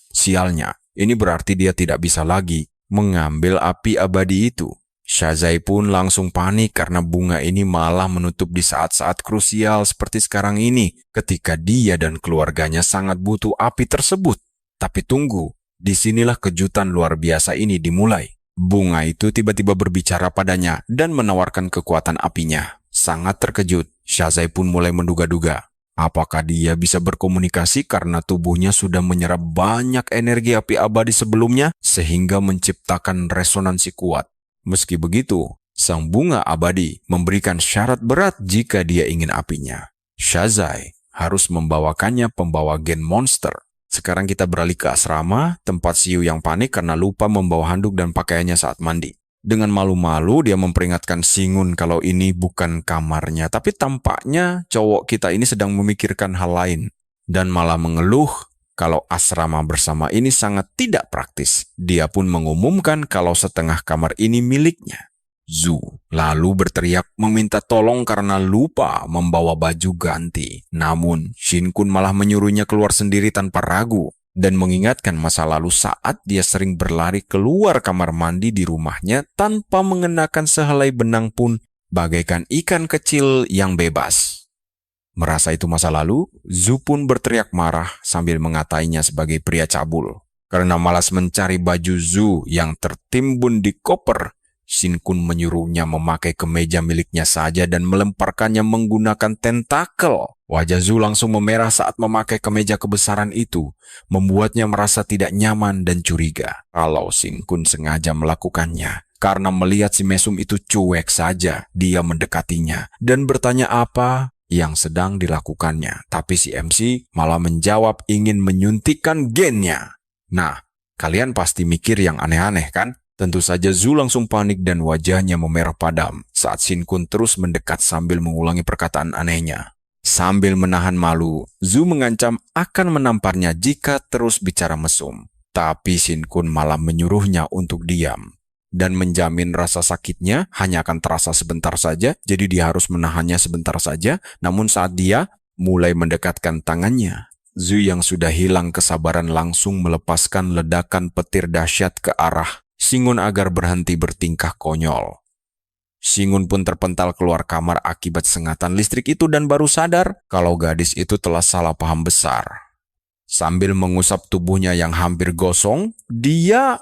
Sialnya, ini berarti dia tidak bisa lagi mengambil api abadi itu. Shazai pun langsung panik karena bunga ini malah menutup di saat-saat krusial seperti sekarang ini, ketika dia dan keluarganya sangat butuh api tersebut. Tapi tunggu, disinilah kejutan luar biasa ini dimulai. Bunga itu tiba-tiba berbicara padanya dan menawarkan kekuatan apinya. Sangat terkejut, Shazai pun mulai menduga-duga. Apakah dia bisa berkomunikasi karena tubuhnya sudah menyerap banyak energi api abadi sebelumnya sehingga menciptakan resonansi kuat. Meski begitu, sang bunga abadi memberikan syarat berat jika dia ingin apinya. Shazai harus membawakannya pembawa gen monster. Sekarang kita beralih ke asrama, tempat Xiu yang panik karena lupa membawa handuk dan pakaiannya saat mandi. Dengan malu-malu dia memperingatkan Shingun kalau ini bukan kamarnya, tapi tampaknya cowok kita ini sedang memikirkan hal lain dan malah mengeluh kalau asrama bersama ini sangat tidak praktis. Dia pun mengumumkan kalau setengah kamar ini miliknya. Zhu lalu berteriak meminta tolong karena lupa membawa baju ganti. Namun, Shin Kun malah menyuruhnya keluar sendiri tanpa ragu dan mengingatkan masa lalu saat dia sering berlari keluar kamar mandi di rumahnya tanpa mengenakan sehelai benang pun bagaikan ikan kecil yang bebas. Merasa itu masa lalu, Zhu pun berteriak marah sambil mengatainya sebagai pria cabul. Karena malas mencari baju Zhu yang tertimbun di koper, Shin Kun menyuruhnya memakai kemeja miliknya saja dan melemparkannya menggunakan tentakel. Wajah Zhu langsung memerah saat memakai kemeja kebesaran itu, membuatnya merasa tidak nyaman dan curiga kalau Shin Kun sengaja melakukannya. Karena melihat si mesum itu cuek saja, dia mendekatinya dan bertanya apa yang sedang dilakukannya. Tapi si MC malah menjawab ingin menyuntikkan gennya. Nah, kalian pasti mikir yang aneh-aneh kan? Tentu saja Zhu langsung panik dan wajahnya memerah padam saat Shin Kun terus mendekat sambil mengulangi perkataan anehnya. Sambil menahan malu, Zhu mengancam akan menamparnya jika terus bicara mesum. Tapi Shin Kun malah menyuruhnya untuk diam dan menjamin rasa sakitnya hanya akan terasa sebentar saja, jadi dia harus menahannya sebentar saja. Namun saat dia mulai mendekatkan tangannya, Zhu yang sudah hilang kesabaran langsung melepaskan ledakan petir dahsyat ke arah Shingun agar berhenti bertingkah konyol. Shingun pun terpental keluar kamar akibat sengatan listrik itu dan baru sadar kalau gadis itu telah salah paham besar. Sambil mengusap tubuhnya yang hampir gosong, dia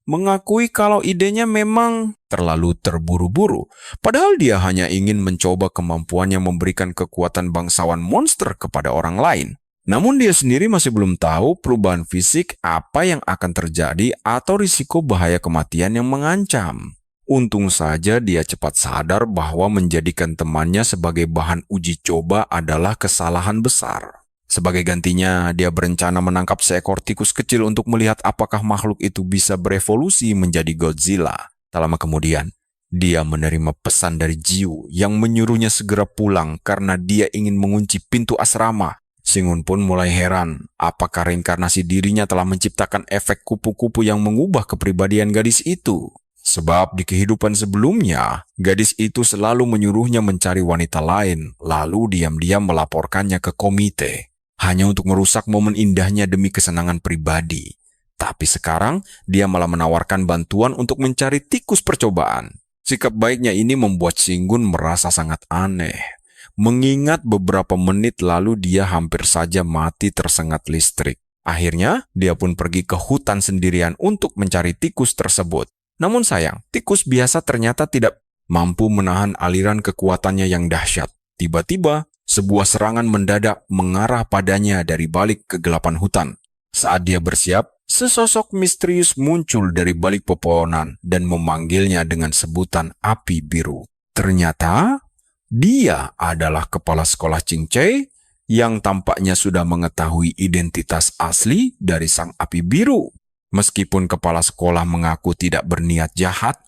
mengakui kalau idenya memang terlalu terburu-buru. Padahal dia hanya ingin mencoba kemampuannya memberikan kekuatan bangsawan monster kepada orang lain. Namun dia sendiri masih belum tahu perubahan fisik apa yang akan terjadi atau risiko bahaya kematian yang mengancam. Untung saja dia cepat sadar bahwa menjadikan temannya sebagai bahan uji coba adalah kesalahan besar. Sebagai gantinya, dia berencana menangkap seekor tikus kecil untuk melihat apakah makhluk itu bisa berevolusi menjadi Godzilla. Tak lama kemudian, dia menerima pesan dari Jiu yang menyuruhnya segera pulang karena dia ingin mengunci pintu asrama. Shingun pun mulai heran apakah reinkarnasi dirinya telah menciptakan efek kupu-kupu yang mengubah kepribadian gadis itu. Sebab di kehidupan sebelumnya, gadis itu selalu menyuruhnya mencari wanita lain, lalu diam-diam melaporkannya ke komite. Hanya untuk merusak momen indahnya demi kesenangan pribadi. Tapi sekarang, dia malah menawarkan bantuan untuk mencari tikus percobaan. Sikap baiknya ini membuat Shingun merasa sangat aneh. Mengingat beberapa menit lalu dia hampir saja mati tersengat listrik. Akhirnya, dia pun pergi ke hutan sendirian untuk mencari tikus tersebut. Namun sayang, tikus biasa ternyata tidak mampu menahan aliran kekuatannya yang dahsyat. Tiba-tiba, sebuah serangan mendadak mengarah padanya dari balik kegelapan hutan. Saat dia bersiap, sesosok misterius muncul dari balik pepohonan dan memanggilnya dengan sebutan api biru. Ternyata, dia adalah kepala sekolah Qingcai yang tampaknya sudah mengetahui identitas asli dari sang api biru. Meskipun kepala sekolah mengaku tidak berniat jahat,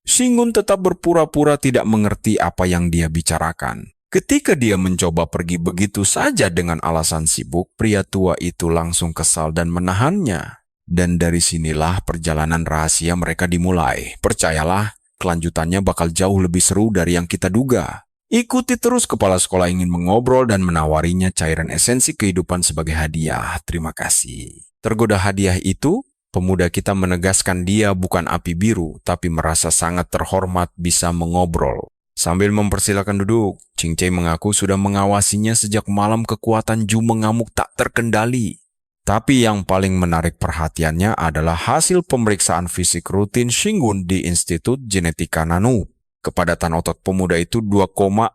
Shingun tetap berpura-pura tidak mengerti apa yang dia bicarakan. Ketika dia mencoba pergi begitu saja dengan alasan sibuk, pria tua itu langsung kesal dan menahannya. Dan dari sinilah perjalanan rahasia mereka dimulai. Percayalah, kelanjutannya bakal jauh lebih seru dari yang kita duga. Ikuti terus kepala sekolah ingin mengobrol dan menawarinya cairan esensi kehidupan sebagai hadiah. Terima kasih. Tergoda hadiah itu, pemuda kita menegaskan dia bukan api biru, tapi merasa sangat terhormat bisa mengobrol. Sambil mempersilakan duduk, Qingcai mengaku sudah mengawasinya sejak malam kekuatan Ju mengamuk tak terkendali. Tapi yang paling menarik perhatiannya adalah hasil pemeriksaan fisik rutin Shingun di Institut Genetika Nanu. Kepadatan otot pemuda itu 2,45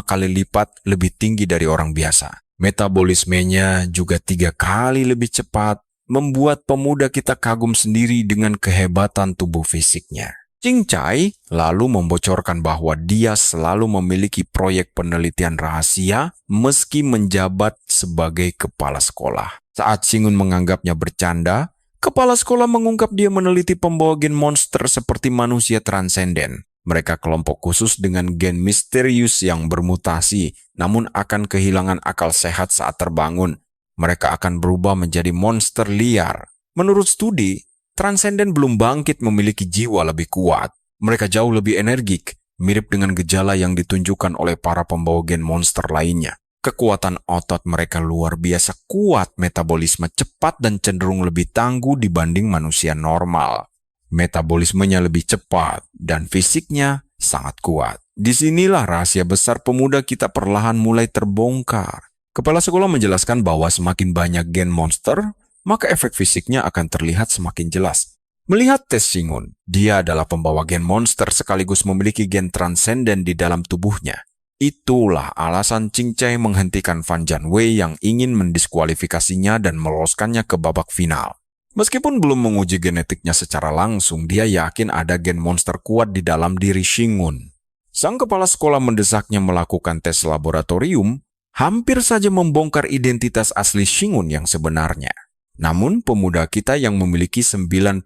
kali lipat lebih tinggi dari orang biasa. Metabolismenya juga 3 kali lebih cepat, membuat pemuda kita kagum sendiri dengan kehebatan tubuh fisiknya. Qingcai lalu membocorkan bahwa dia selalu memiliki proyek penelitian rahasia meski menjabat sebagai kepala sekolah. Saat Shingun menganggapnya bercanda, kepala sekolah mengungkap dia meneliti pembawa gen monster seperti manusia transenden. Mereka kelompok khusus dengan gen misterius yang bermutasi, namun akan kehilangan akal sehat saat terbangun. Mereka akan berubah menjadi monster liar. Menurut studi, transenden belum bangkit memiliki jiwa lebih kuat. Mereka jauh lebih energik, mirip dengan gejala yang ditunjukkan oleh para pembawa gen monster lainnya. Kekuatan otot mereka luar biasa kuat, metabolisme cepat dan cenderung lebih tangguh dibanding manusia normal. Metabolismenya lebih cepat dan fisiknya sangat kuat. Disinilah rahasia besar pemuda kita perlahan mulai terbongkar. Kepala sekolah menjelaskan bahwa semakin banyak gen monster, maka efek fisiknya akan terlihat semakin jelas. Melihat tes Shingun, dia adalah pembawa gen monster sekaligus memiliki gen transenden di dalam tubuhnya. Itulah alasan Ching Chai menghentikan Fan Jianwei yang ingin mendiskualifikasinya dan meloloskannya ke babak final. Meskipun belum menguji genetiknya secara langsung, dia yakin ada gen monster kuat di dalam diri Shingun. Sang kepala sekolah mendesaknya melakukan tes laboratorium, hampir saja membongkar identitas asli Shingun yang sebenarnya. Namun, pemuda kita yang memiliki 99%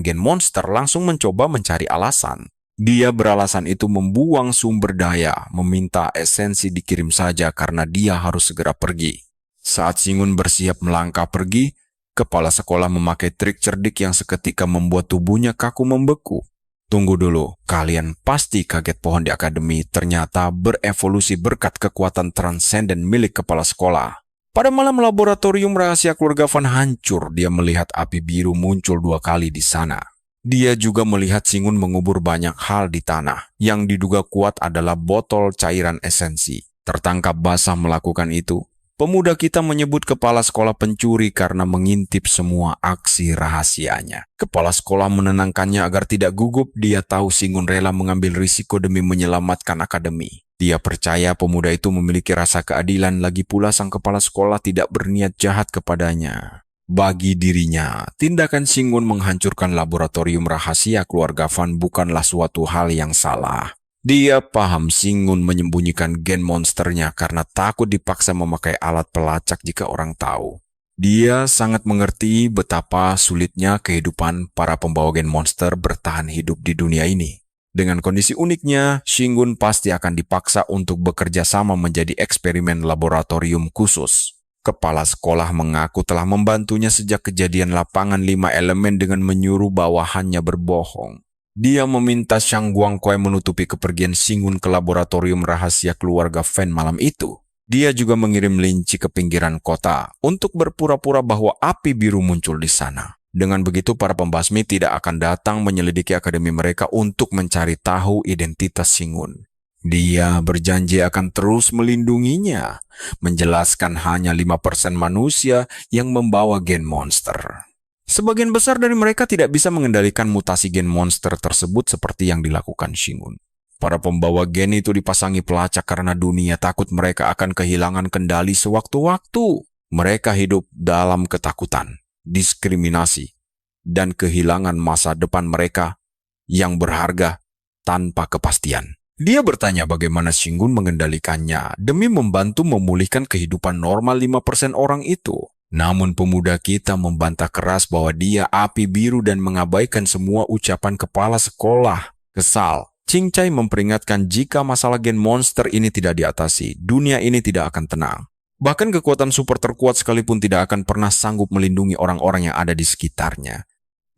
gen monster langsung mencoba mencari alasan. Dia beralasan itu membuang sumber daya, meminta esensi dikirim saja karena dia harus segera pergi. Saat Shingun bersiap melangkah pergi, kepala sekolah memakai trik cerdik yang seketika membuat tubuhnya kaku membeku. Tunggu dulu, kalian pasti kaget pohon di akademi ternyata berevolusi berkat kekuatan transenden milik kepala sekolah. Pada malam laboratorium rahasia keluarga Fan hancur, dia melihat api biru muncul 2 kali di sana. Dia juga melihat Shingun mengubur banyak hal di tanah. Yang diduga kuat adalah botol cairan esensi. Tertangkap basah melakukan itu, pemuda kita menyebut kepala sekolah pencuri karena mengintip semua aksi rahasianya. Kepala sekolah menenangkannya agar tidak gugup. Dia tahu Shingun rela mengambil risiko demi menyelamatkan akademi. Dia percaya pemuda itu memiliki rasa keadilan, lagi pula sang kepala sekolah tidak berniat jahat kepadanya. Bagi dirinya, tindakan Shingun menghancurkan laboratorium rahasia keluarga Fan bukanlah suatu hal yang salah. Dia paham Shingun menyembunyikan gen monsternya karena takut dipaksa memakai alat pelacak jika orang tahu. Dia sangat mengerti betapa sulitnya kehidupan para pembawa gen monster bertahan hidup di dunia ini. Dengan kondisi uniknya, Shingun pasti akan dipaksa untuk bekerja sama menjadi eksperimen laboratorium khusus. Kepala sekolah mengaku telah membantunya sejak kejadian lapangan 5 elemen dengan menyuruh bawahannya berbohong. Dia meminta Shang Guangquai menutupi kepergian Shingun ke laboratorium rahasia keluarga Fan malam itu. Dia juga mengirim Linci ke pinggiran kota untuk berpura-pura bahwa api biru muncul di sana. Dengan begitu, para pembasmi tidak akan datang menyelidiki akademi mereka untuk mencari tahu identitas Shingun. Dia berjanji akan terus melindunginya, menjelaskan hanya 5% manusia yang membawa gen monster. Sebagian besar dari mereka tidak bisa mengendalikan mutasi gen monster tersebut seperti yang dilakukan Shingun. Para pembawa gen itu dipasangi pelacak karena dunia takut mereka akan kehilangan kendali sewaktu-waktu. Mereka hidup dalam ketakutan, diskriminasi, dan kehilangan masa depan mereka yang berharga tanpa kepastian. Dia bertanya bagaimana Shingun mengendalikannya demi membantu memulihkan kehidupan normal 5% orang itu. Namun pemuda kita membantah keras bahwa dia api biru dan mengabaikan semua ucapan kepala sekolah. Kesal, Ching Chai memperingatkan jika masalah gen monster ini tidak diatasi, dunia ini tidak akan tenang. Bahkan kekuatan super terkuat sekalipun tidak akan pernah sanggup melindungi orang-orang yang ada di sekitarnya.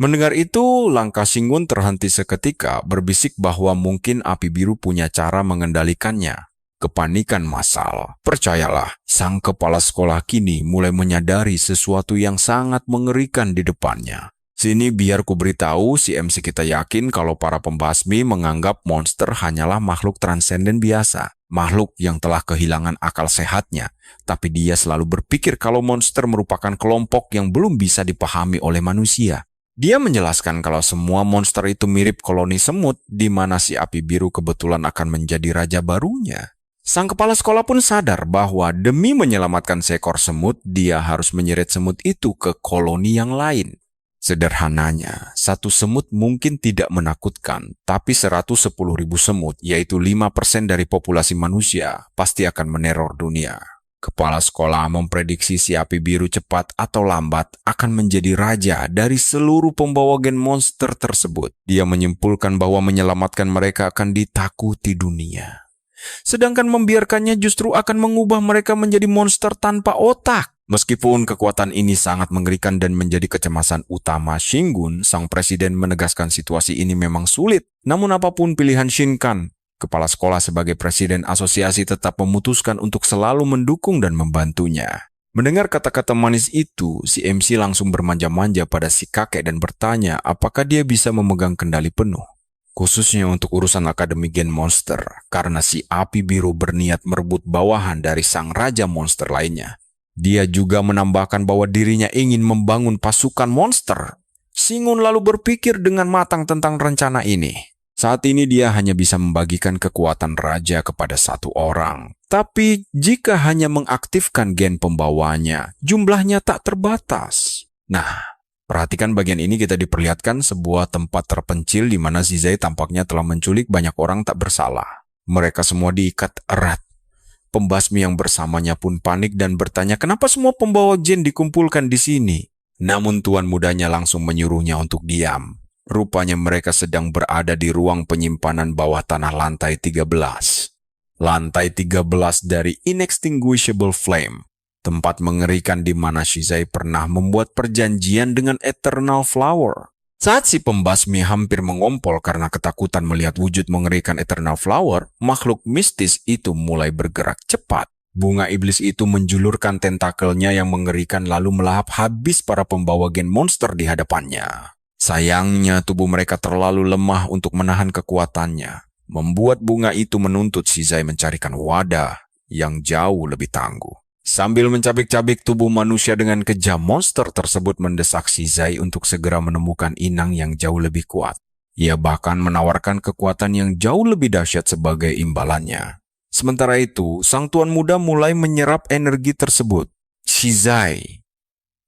Mendengar itu, langkah Shingun terhenti seketika, berbisik bahwa mungkin api biru punya cara mengendalikannya. Kepanikan massal. Percayalah, sang kepala sekolah kini mulai menyadari sesuatu yang sangat mengerikan di depannya. Sini biar ku beritahu, si MC kita yakin kalau para pembasmi menganggap monster hanyalah makhluk transenden biasa. Makhluk yang telah kehilangan akal sehatnya. Tapi dia selalu berpikir kalau monster merupakan kelompok yang belum bisa dipahami oleh manusia. Dia menjelaskan kalau semua monster itu mirip koloni semut, di mana si api biru kebetulan akan menjadi raja barunya. Sang kepala sekolah pun sadar bahwa demi menyelamatkan seekor semut, dia harus menyeret semut itu ke koloni yang lain. Sederhananya, satu semut mungkin tidak menakutkan, tapi 110.000 semut, yaitu 5% dari populasi manusia, pasti akan meneror dunia. Kepala sekolah memprediksi si api biru cepat atau lambat akan menjadi raja dari seluruh pembawa gen monster tersebut. Dia menyimpulkan bahwa menyelamatkan mereka akan ditakuti dunia. Sedangkan membiarkannya justru akan mengubah mereka menjadi monster tanpa otak. Meskipun kekuatan ini sangat mengerikan dan menjadi kecemasan utama Shingun, sang presiden menegaskan situasi ini memang sulit. Namun apapun pilihan Shinkan, kepala sekolah sebagai presiden asosiasi tetap memutuskan untuk selalu mendukung dan membantunya. Mendengar kata-kata manis itu, si MC langsung bermanja-manja pada si kakek dan bertanya apakah dia bisa memegang kendali penuh. Khususnya untuk urusan Akademi Gen Monster, karena si api biru berniat merebut bawahan dari sang raja monster lainnya. Dia juga menambahkan bahwa dirinya ingin membangun pasukan monster. Shingun lalu berpikir dengan matang tentang rencana ini. Saat ini dia hanya bisa membagikan kekuatan raja kepada satu orang. Tapi jika hanya mengaktifkan gen pembawanya, jumlahnya tak terbatas. Nah, perhatikan bagian ini, kita diperlihatkan sebuah tempat terpencil di mana Zizai tampaknya telah menculik banyak orang tak bersalah. Mereka semua diikat erat. Pembasmi yang bersamanya pun panik dan bertanya kenapa semua pembawa jin dikumpulkan di sini. Namun tuan mudanya langsung menyuruhnya untuk diam. Rupanya mereka sedang berada di ruang penyimpanan bawah tanah lantai 13. Lantai 13 dari Inextinguishable Flame. Tempat mengerikan di mana Shizai pernah membuat perjanjian dengan Eternal Flower. Saat si pembasmi hampir mengompol karena ketakutan melihat wujud mengerikan Eternal Flower, makhluk mistis itu mulai bergerak cepat. Bunga iblis itu menjulurkan tentakelnya yang mengerikan lalu melahap habis para pembawa gen monster di hadapannya. Sayangnya tubuh mereka terlalu lemah untuk menahan kekuatannya, membuat bunga itu menuntut Shizai mencarikan wadah yang jauh lebih tangguh. Sambil mencabik-cabik tubuh manusia dengan kejam, monster tersebut mendesak Shizai untuk segera menemukan inang yang jauh lebih kuat. Ia bahkan menawarkan kekuatan yang jauh lebih dahsyat sebagai imbalannya. Sementara itu, sang tuan muda mulai menyerap energi tersebut. Shizai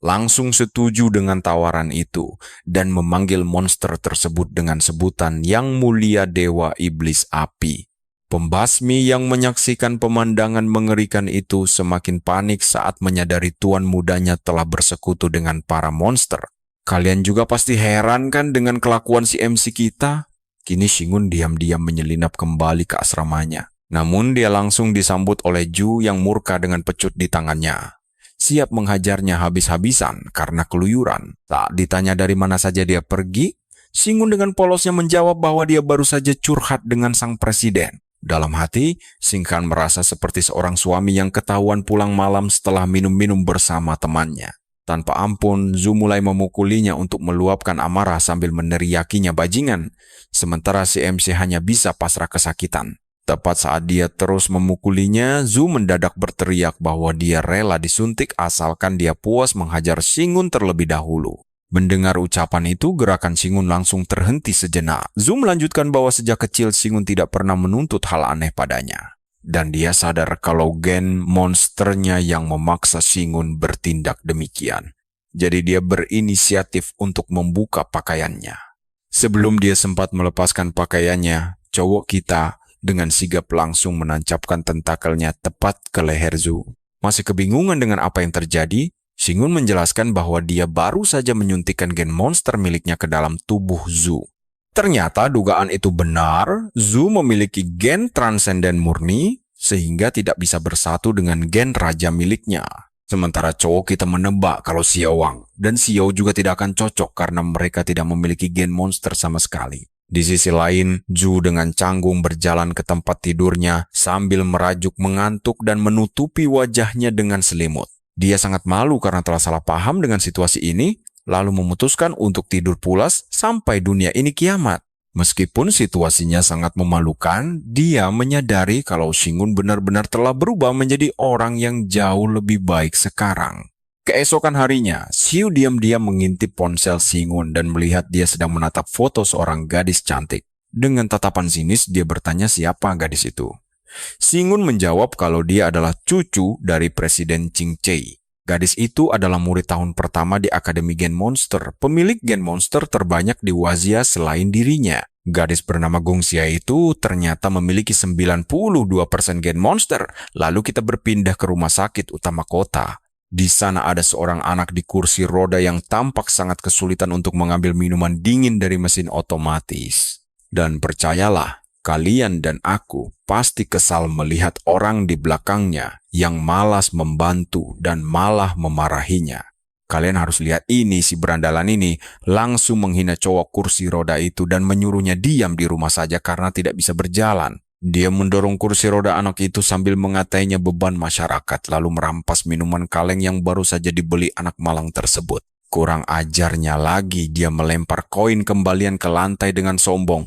langsung setuju dengan tawaran itu dan memanggil monster tersebut dengan sebutan Yang Mulia Dewa Iblis Api. Pembasmi yang menyaksikan pemandangan mengerikan itu semakin panik saat menyadari tuan mudanya telah bersekutu dengan para monster. Kalian juga pasti heran kan dengan kelakuan si MC kita? Kini Shingun diam-diam menyelinap kembali ke asramanya. Namun dia langsung disambut oleh Ju yang murka dengan pecut di tangannya. Siap menghajarnya habis-habisan karena keluyuran. Tak ditanya dari mana saja dia pergi, Shingun dengan polosnya menjawab bahwa dia baru saja curhat dengan sang presiden. Dalam hati, Shinkan merasa seperti seorang suami yang ketahuan pulang malam setelah minum-minum bersama temannya. Tanpa ampun, Zu mulai memukulinya untuk meluapkan amarah sambil meneriakinya bajingan. Sementara si MC hanya bisa pasrah kesakitan. Tepat saat dia terus memukulinya, Zu mendadak berteriak bahwa dia rela disuntik asalkan dia puas menghajar Shingun terlebih dahulu. Mendengar ucapan itu, gerakan Shingun langsung terhenti sejenak. Zu melanjutkan bahwa sejak kecil Shingun tidak pernah menuntut hal aneh padanya. Dan dia sadar kalau gen monsternya yang memaksa Shingun bertindak demikian. Jadi dia berinisiatif untuk membuka pakaiannya. Sebelum dia sempat melepaskan pakaiannya, cowok kita dengan sigap langsung menancapkan tentakelnya tepat ke leher Zu. Masih kebingungan dengan apa yang terjadi, Shingun menjelaskan bahwa dia baru saja menyuntikkan gen monster miliknya ke dalam tubuh Zu. Ternyata dugaan itu benar, Zu memiliki gen transenden murni sehingga tidak bisa bersatu dengan gen raja miliknya. Sementara cowok kita menebak kalau Xiao Wang dan Xiao juga tidak akan cocok karena mereka tidak memiliki gen monster sama sekali. Di sisi lain, Zu dengan canggung berjalan ke tempat tidurnya sambil merajuk mengantuk dan menutupi wajahnya dengan selimut. Dia sangat malu karena telah salah paham dengan situasi ini, lalu memutuskan untuk tidur pulas sampai dunia ini kiamat. Meskipun situasinya sangat memalukan, dia menyadari kalau Shingun benar-benar telah berubah menjadi orang yang jauh lebih baik sekarang. Keesokan harinya, Xiu diam-diam mengintip ponsel Shingun dan melihat dia sedang menatap foto seorang gadis cantik. Dengan tatapan sinis, dia bertanya siapa gadis itu. Shingun menjawab kalau dia adalah cucu dari Presiden Ching Chei. Gadis itu adalah murid tahun pertama di Akademi Gen Monster, pemilik gen monster terbanyak di Wazia selain dirinya. Gadis bernama Gong Xia itu ternyata memiliki 92% gen monster, lalu kita berpindah ke rumah sakit utama kota. Di sana ada seorang anak di kursi roda yang tampak sangat kesulitan untuk mengambil minuman dingin dari mesin otomatis. Dan percayalah, Kalian dan aku pasti kesal melihat orang di belakangnya yang malas membantu dan malah memarahinya. Kalian harus lihat ini, si berandalan ini langsung menghina cowok kursi roda itu dan menyuruhnya diam di rumah saja karena tidak bisa berjalan. Dia mendorong kursi roda anak itu sambil mengatainya beban masyarakat, lalu merampas minuman kaleng yang baru saja dibeli anak malang tersebut. Kurang ajarnya lagi, dia melempar koin kembalian ke lantai dengan sombong.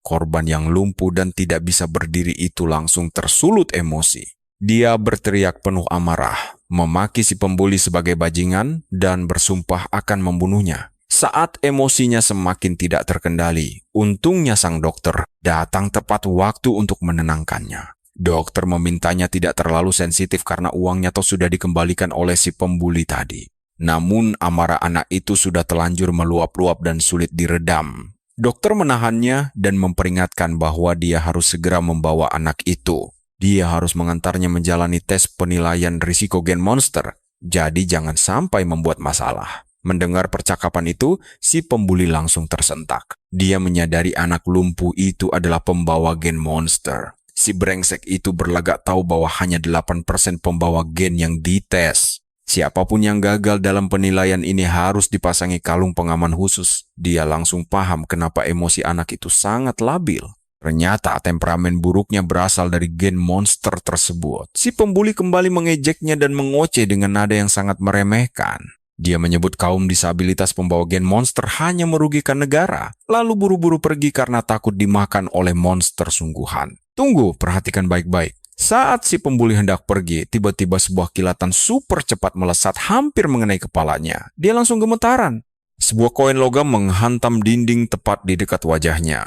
Korban yang lumpuh dan tidak bisa berdiri itu langsung tersulut emosi. Dia berteriak penuh amarah, memaki si pembuli sebagai bajingan, dan bersumpah akan membunuhnya. Saat emosinya semakin tidak terkendali, untungnya sang dokter datang tepat waktu untuk menenangkannya. Dokter memintanya tidak terlalu sensitif karena uangnya toh sudah dikembalikan oleh si pembuli tadi. Namun amarah anak itu sudah telanjur meluap-luap dan sulit diredam. Dokter menahannya dan memperingatkan bahwa dia harus segera membawa anak itu. Dia harus mengantarnya menjalani tes penilaian risiko gen monster, jadi jangan sampai membuat masalah. Mendengar percakapan itu, si pembuli langsung tersentak. Dia menyadari anak lumpuh itu adalah pembawa gen monster. Si brengsek itu berlagak tahu bahwa hanya 8% pembawa gen yang dites. Siapapun yang gagal dalam penilaian ini harus dipasangi kalung pengaman khusus. Dia langsung paham kenapa emosi anak itu sangat labil. Ternyata temperamen buruknya berasal dari gen monster tersebut. Si pembuli kembali mengejeknya dan mengoceh dengan nada yang sangat meremehkan. Dia menyebut kaum disabilitas pembawa gen monster hanya merugikan negara, lalu buru-buru pergi karena takut dimakan oleh monster sungguhan. Tunggu, perhatikan baik-baik. Saat si pembuli hendak pergi, tiba-tiba sebuah kilatan super cepat melesat hampir mengenai kepalanya. Dia langsung gemetaran. Sebuah koin logam menghantam dinding tepat di dekat wajahnya.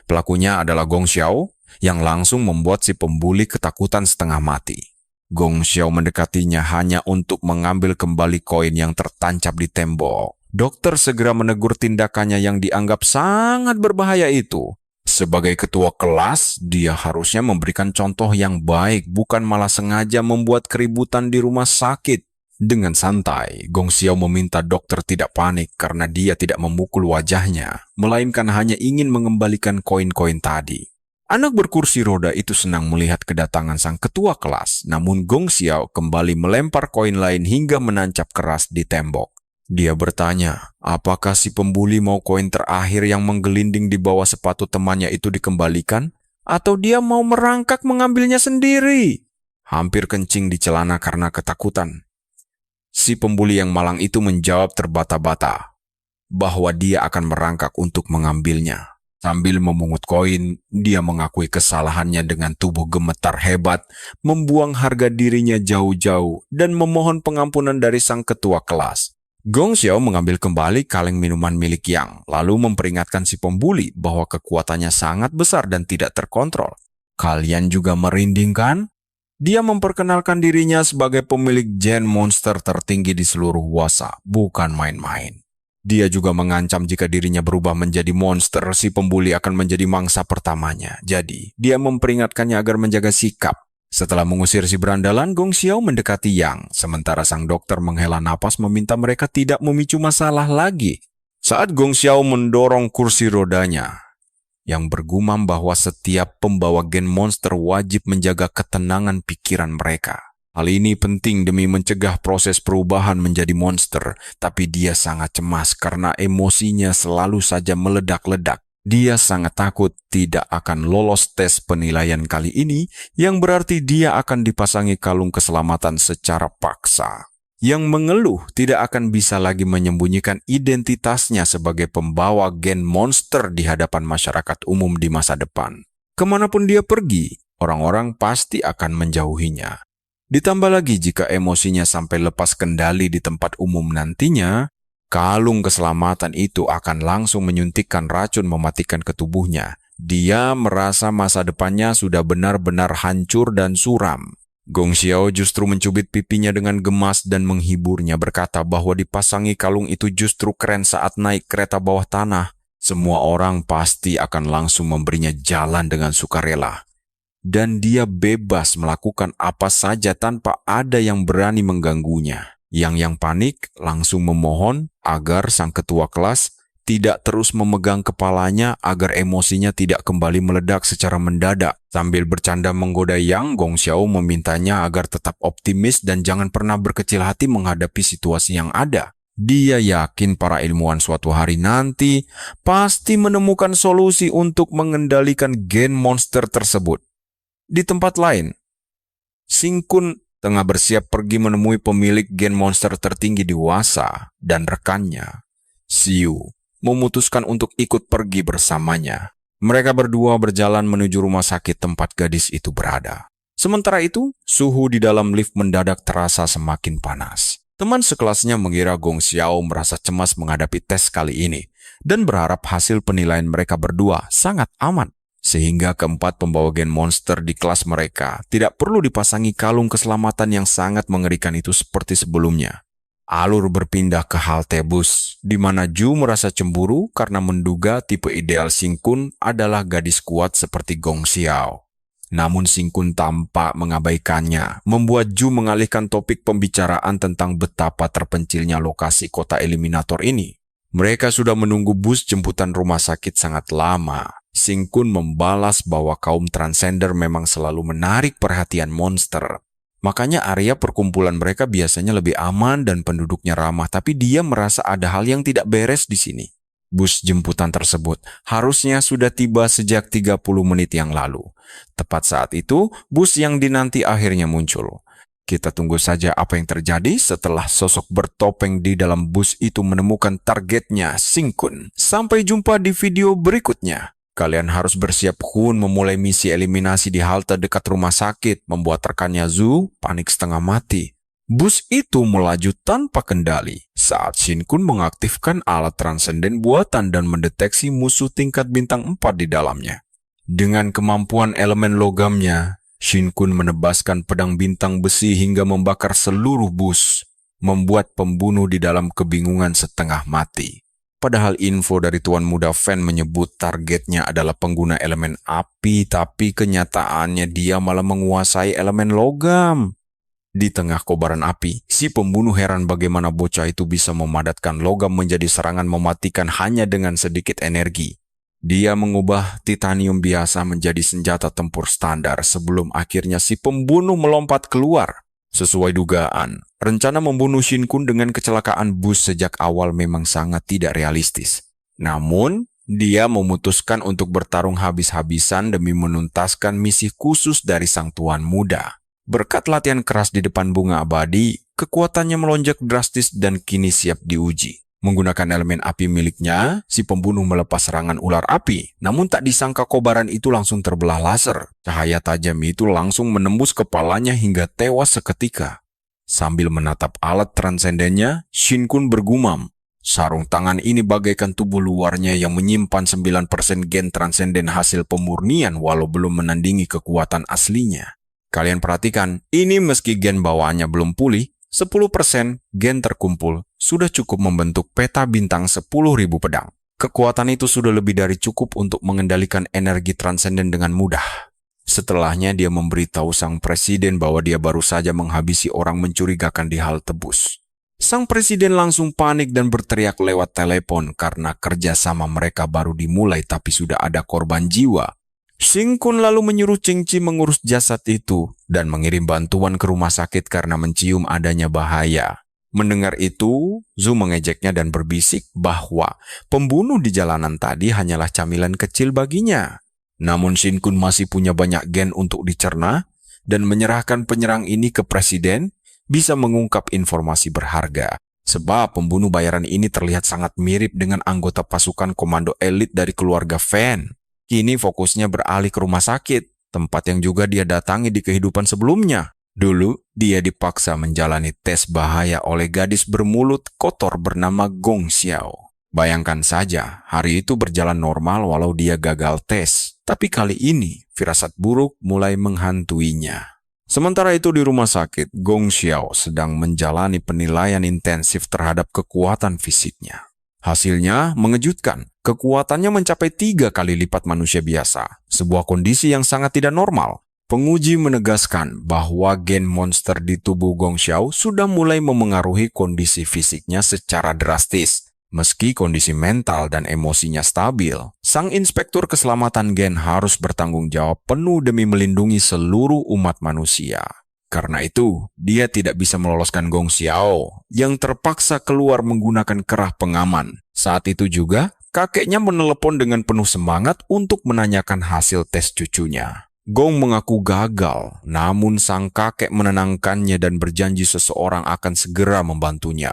Pelakunya adalah Gong Xiao yang langsung membuat si pembuli ketakutan setengah mati. Gong Xiao mendekatinya hanya untuk mengambil kembali koin yang tertancap di tembok. Dokter segera menegur tindakannya yang dianggap sangat berbahaya itu. Sebagai ketua kelas, dia harusnya memberikan contoh yang baik, bukan malah sengaja membuat keributan di rumah sakit. Dengan santai, Gong Xiao meminta dokter tidak panik karena dia tidak memukul wajahnya, melainkan hanya ingin mengembalikan koin-koin tadi. Anak berkursi roda itu senang melihat kedatangan sang ketua kelas, namun Gong Xiao kembali melempar koin lain hingga menancap keras di tembok. Dia bertanya, apakah si pembuli mau koin terakhir yang menggelinding di bawah sepatu temannya itu dikembalikan? Atau dia mau merangkak mengambilnya sendiri? Hampir kencing di celana karena ketakutan. Si pembuli yang malang itu menjawab terbata-bata bahwa dia akan merangkak untuk mengambilnya. Sambil memungut koin, dia mengakui kesalahannya dengan tubuh gemetar hebat, membuang harga dirinya jauh-jauh, dan memohon pengampunan dari sang ketua kelas. Gong Xiao mengambil kembali kaleng minuman milik Yang, lalu memperingatkan si pembuli bahwa kekuatannya sangat besar dan tidak terkontrol. Kalian juga merinding kan? Dia memperkenalkan dirinya sebagai pemilik gen monster tertinggi di seluruh Wasa, bukan main-main. Dia juga mengancam jika dirinya berubah menjadi monster, si pembuli akan menjadi mangsa pertamanya. Jadi, dia memperingatkannya agar menjaga sikap. Setelah mengusir si berandalan, Gong Xiao mendekati Yang, sementara sang dokter menghela napas meminta mereka tidak memicu masalah lagi. Saat Gong Xiao mendorong kursi rodanya, yang bergumam bahwa setiap pembawa gen monster wajib menjaga ketenangan pikiran mereka. Hal ini penting demi mencegah proses perubahan menjadi monster, tapi dia sangat cemas karena emosinya selalu saja meledak-ledak. Dia sangat takut tidak akan lolos tes penilaian kali ini, yang berarti dia akan dipasangi kalung keselamatan secara paksa. Yang mengeluh tidak akan bisa lagi menyembunyikan identitasnya sebagai pembawa gen monster di hadapan masyarakat umum di masa depan. Kemanapun dia pergi, orang-orang pasti akan menjauhinya. Ditambah lagi jika emosinya sampai lepas kendali di tempat umum nantinya, kalung keselamatan itu akan langsung menyuntikkan racun mematikan ke tubuhnya. Dia merasa masa depannya sudah benar-benar hancur dan suram. Gong Xiao justru mencubit pipinya dengan gemas dan menghiburnya, berkata bahwa dipasangi kalung itu justru keren saat naik kereta bawah tanah. Semua orang pasti akan langsung memberinya jalan dengan sukarela. Dan dia bebas melakukan apa saja tanpa ada yang berani mengganggunya. Yang panik langsung memohon agar sang ketua kelas tidak terus memegang kepalanya agar emosinya tidak kembali meledak secara mendadak. Sambil bercanda menggoda Yang, Gong Xiao memintanya agar tetap optimis dan jangan pernah berkecil hati menghadapi situasi yang ada. Dia yakin para ilmuwan suatu hari nanti pasti menemukan solusi untuk mengendalikan gen monster tersebut. Di tempat lain, Xing Kun tengah bersiap pergi menemui pemilik gen monster tertinggi di Wasa dan rekannya, Xiu, memutuskan untuk ikut pergi bersamanya. Mereka berdua berjalan menuju rumah sakit tempat gadis itu berada. Sementara itu, suhu di dalam lift mendadak terasa semakin panas. Teman sekelasnya mengira Gong Xiao merasa cemas menghadapi tes kali ini dan berharap hasil penilaian mereka berdua sangat aman. Sehingga keempat pembawa gen monster di kelas mereka tidak perlu dipasangi kalung keselamatan yang sangat mengerikan itu seperti sebelumnya. Alur berpindah ke halte bus, di mana Ju merasa cemburu karena menduga tipe ideal Xing Kun adalah gadis kuat seperti Gong Xiao. Namun Xing Kun tampak mengabaikannya, membuat Ju mengalihkan topik pembicaraan tentang betapa terpencilnya lokasi kota eliminator ini. Mereka sudah menunggu bus jemputan rumah sakit sangat lama. Xing Kun membalas bahwa kaum transgender memang selalu menarik perhatian monster. Makanya area perkumpulan mereka biasanya lebih aman dan penduduknya ramah, tapi dia merasa ada hal yang tidak beres di sini. Bus jemputan tersebut harusnya sudah tiba sejak 30 menit yang lalu. Tepat saat itu, bus yang dinanti akhirnya muncul. Kita tunggu saja apa yang terjadi setelah sosok bertopeng di dalam bus itu menemukan targetnya, Xing Kun. Sampai jumpa di video berikutnya. Kalian harus bersiap Hun memulai misi eliminasi di halte dekat rumah sakit, membuat rekannya Zhu panik setengah mati. Bus itu melaju tanpa kendali saat Xing Kun mengaktifkan alat transenden buatan dan mendeteksi musuh tingkat bintang 4 di dalamnya. Dengan kemampuan elemen logamnya, Xing Kun menebaskan pedang bintang besi hingga membakar seluruh bus, membuat pembunuh di dalam kebingungan setengah mati. Padahal info dari Tuan Muda Fan menyebut targetnya adalah pengguna elemen api, tapi kenyataannya dia malah menguasai elemen logam. Di tengah kobaran api, si pembunuh heran bagaimana bocah itu bisa memadatkan logam menjadi serangan mematikan hanya dengan sedikit energi. Dia mengubah titanium biasa menjadi senjata tempur standar sebelum akhirnya si pembunuh melompat keluar. Sesuai dugaan, rencana membunuh Xing Kun dengan kecelakaan bus sejak awal memang sangat tidak realistis. Namun, dia memutuskan untuk bertarung habis-habisan demi menuntaskan misi khusus dari sang tuan muda. Berkat latihan keras di depan bunga abadi, kekuatannya melonjak drastis dan kini siap diuji. Menggunakan elemen api miliknya, si pembunuh melepas serangan ular api. Namun tak disangka kobaran itu langsung terbelah laser. Cahaya tajam itu langsung menembus kepalanya hingga tewas seketika. Sambil menatap alat transendennya, Xing Kun bergumam. Sarung tangan ini bagaikan tubuh luarnya yang menyimpan 9% gen transenden hasil pemurnian walau belum menandingi kekuatan aslinya. Kalian perhatikan, ini meski gen bawaannya belum pulih, 10% gen terkumpul sudah cukup membentuk peta bintang 10.000 pedang. Kekuatan itu sudah lebih dari cukup untuk mengendalikan energi transenden dengan mudah. Setelahnya dia memberitahu sang presiden bahwa dia baru saja menghabisi orang mencurigakan di halte bus. Sang presiden langsung panik dan berteriak lewat telepon karena kerjasama mereka baru dimulai tapi sudah ada korban jiwa. Xing Kun lalu menyuruh Ching Chi mengurus jasad itu dan mengirim bantuan ke rumah sakit karena mencium adanya bahaya. Mendengar itu, Zhu mengejeknya dan berbisik bahwa pembunuh di jalanan tadi hanyalah camilan kecil baginya. Namun Xing Kun masih punya banyak gen untuk dicerna dan menyerahkan penyerang ini ke presiden bisa mengungkap informasi berharga. Sebab pembunuh bayaran ini terlihat sangat mirip dengan anggota pasukan komando elit dari keluarga Fan. Kini fokusnya beralih ke rumah sakit, tempat yang juga dia datangi di kehidupan sebelumnya. Dulu, dia dipaksa menjalani tes bahaya oleh gadis bermulut kotor bernama Gong Xiao. Bayangkan saja, hari itu berjalan normal walau dia gagal tes. Tapi kali ini, firasat buruk mulai menghantuinya. Sementara itu di rumah sakit, Gong Xiao sedang menjalani penilaian intensif terhadap kekuatan fisiknya. Hasilnya mengejutkan, kekuatannya mencapai 3 kali lipat manusia biasa, sebuah kondisi yang sangat tidak normal. Penguji menegaskan bahwa gen monster di tubuh Gong Xiao sudah mulai memengaruhi kondisi fisiknya secara drastis. Meski kondisi mental dan emosinya stabil, sang inspektur keselamatan gen harus bertanggung jawab penuh demi melindungi seluruh umat manusia. Karena itu, dia tidak bisa meloloskan Gong Xiao yang terpaksa keluar menggunakan kerah pengaman. Saat itu juga, kakeknya menelepon dengan penuh semangat untuk menanyakan hasil tes cucunya. Gong mengaku gagal, namun sang kakek menenangkannya dan berjanji seseorang akan segera membantunya.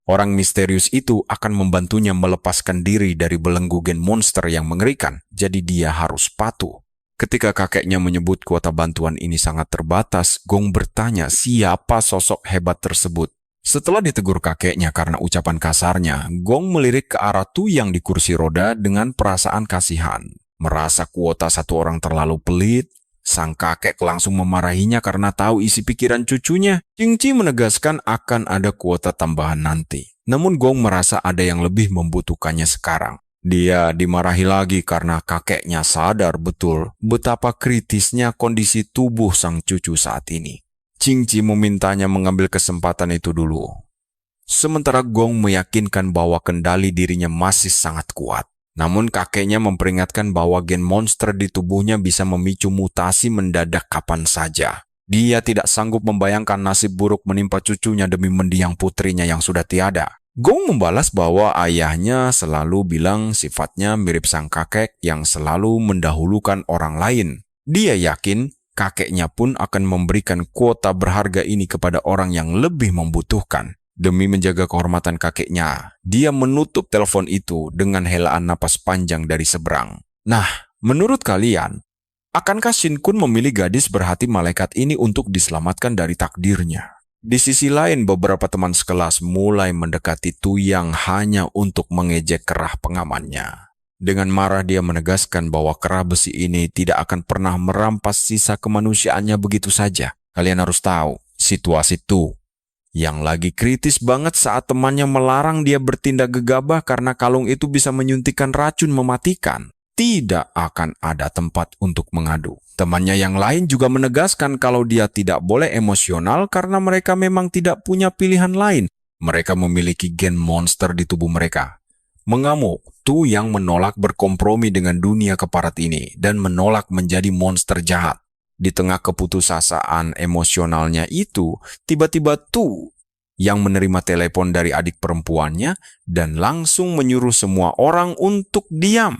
Orang misterius itu akan membantunya melepaskan diri dari belenggu gen monster yang mengerikan, jadi dia harus patuh. Ketika kakeknya menyebut kuota bantuan ini sangat terbatas, Gong bertanya siapa sosok hebat tersebut. Setelah ditegur kakeknya karena ucapan kasarnya, Gong melirik ke arah Tu yang di kursi roda dengan perasaan kasihan. Merasa kuota satu orang terlalu pelit, sang kakek langsung memarahinya karena tahu isi pikiran cucunya. Qingqi menegaskan akan ada kuota tambahan nanti. Namun Gong merasa ada yang lebih membutuhkannya sekarang. Dia dimarahi lagi karena kakeknya sadar betul betapa kritisnya kondisi tubuh sang cucu saat ini. Qingqi memintanya mengambil kesempatan itu dulu. Sementara Gong meyakinkan bahwa kendali dirinya masih sangat kuat. Namun kakeknya memperingatkan bahwa gen monster di tubuhnya bisa memicu mutasi mendadak kapan saja. Dia tidak sanggup membayangkan nasib buruk menimpa cucunya demi mendiang putrinya yang sudah tiada. Gong membalas bahwa ayahnya selalu bilang sifatnya mirip sang kakek yang selalu mendahulukan orang lain. Dia yakin kakeknya pun akan memberikan kuota berharga ini kepada orang yang lebih membutuhkan. Demi menjaga kehormatan kakeknya, dia menutup telepon itu dengan helaan napas panjang dari seberang. Nah, menurut kalian, akankah Shin Kun memilih gadis berhati malaikat ini untuk diselamatkan dari takdirnya? Di sisi lain, beberapa teman sekelas mulai mendekati Tu Yang hanya untuk mengejek kerah pengamannya. Dengan marah dia menegaskan bahwa kerah besi ini tidak akan pernah merampas sisa kemanusiaannya begitu saja. Kalian harus tahu, situasi Tu yang lagi kritis banget saat temannya melarang dia bertindak gegabah karena kalung itu bisa menyuntikkan racun mematikan. Tidak akan ada tempat untuk mengadu. Temannya yang lain juga menegaskan kalau dia tidak boleh emosional karena mereka memang tidak punya pilihan lain. Mereka memiliki gen monster di tubuh mereka. Mengamuk, Tu yang menolak berkompromi dengan dunia keparat ini dan menolak menjadi monster jahat. Di tengah keputusasaan emosionalnya itu, tiba-tiba Tu yang menerima telepon dari adik perempuannya dan langsung menyuruh semua orang untuk diam.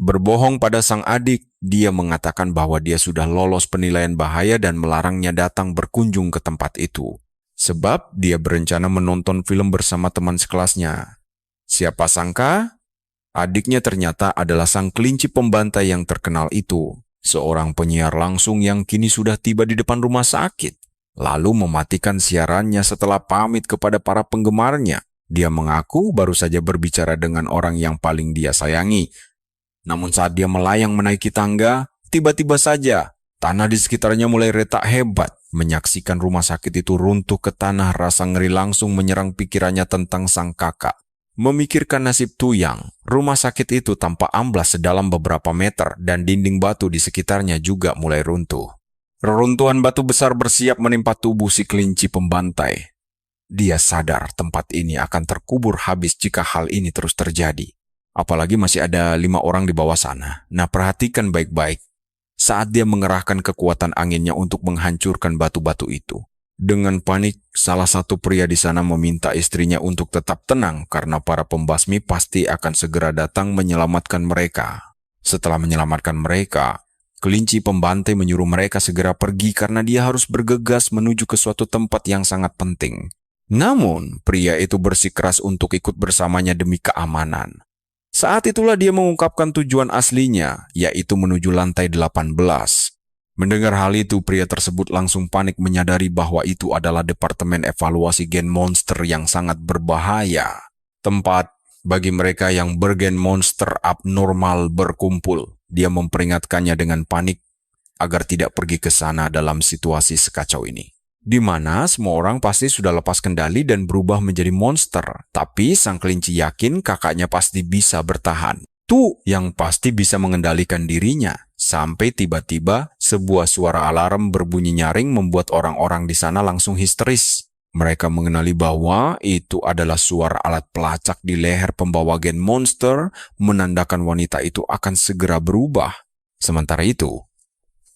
Berbohong pada sang adik, dia mengatakan bahwa dia sudah lolos penilaian bahaya dan melarangnya datang berkunjung ke tempat itu. Sebab dia berencana menonton film bersama teman sekelasnya. Siapa sangka, adiknya ternyata adalah sang kelinci pembantai yang terkenal itu. Seorang penyiar langsung yang kini sudah tiba di depan rumah sakit. Lalu mematikan siarannya setelah pamit kepada para penggemarnya. Dia mengaku baru saja berbicara dengan orang yang paling dia sayangi. Namun saat dia melayang menaiki tangga, tiba-tiba saja tanah di sekitarnya mulai retak hebat. Menyaksikan rumah sakit itu runtuh ke tanah, rasa ngeri langsung menyerang pikirannya tentang sang kakak. Memikirkan nasib Tu Yang, rumah sakit itu tampak amblas sedalam beberapa meter dan dinding batu di sekitarnya juga mulai runtuh. Reruntuhan batu besar bersiap menimpa tubuh si kelinci pembantai. Dia sadar tempat ini akan terkubur habis jika hal ini terus terjadi. Apalagi masih ada 5 orang di bawah sana. Nah, perhatikan baik-baik. Saat dia mengerahkan kekuatan anginnya untuk menghancurkan batu-batu itu. Dengan panik, salah satu pria di sana meminta istrinya untuk tetap tenang karena para pembasmi pasti akan segera datang menyelamatkan mereka. Setelah menyelamatkan mereka, kelinci pembantai menyuruh mereka segera pergi karena dia harus bergegas menuju ke suatu tempat yang sangat penting. Namun, pria itu bersikeras untuk ikut bersamanya demi keamanan. Saat itulah dia mengungkapkan tujuan aslinya, yaitu menuju lantai 18. Mendengar hal itu, pria tersebut langsung panik menyadari bahwa itu adalah departemen evaluasi gen monster yang sangat berbahaya. Tempat bagi mereka yang bergen monster abnormal berkumpul. Dia memperingatkannya dengan panik agar tidak pergi ke sana dalam situasi sekacau ini. Di mana semua orang pasti sudah lepas kendali dan berubah menjadi monster. Tapi sang kelinci yakin kakaknya pasti bisa bertahan. Tu yang pasti bisa mengendalikan dirinya. Sampai tiba-tiba sebuah suara alarm berbunyi nyaring membuat orang-orang di sana langsung histeris. Mereka mengenali bahwa itu adalah suara alat pelacak di leher pembawa gen monster, menandakan wanita itu akan segera berubah. Sementara itu,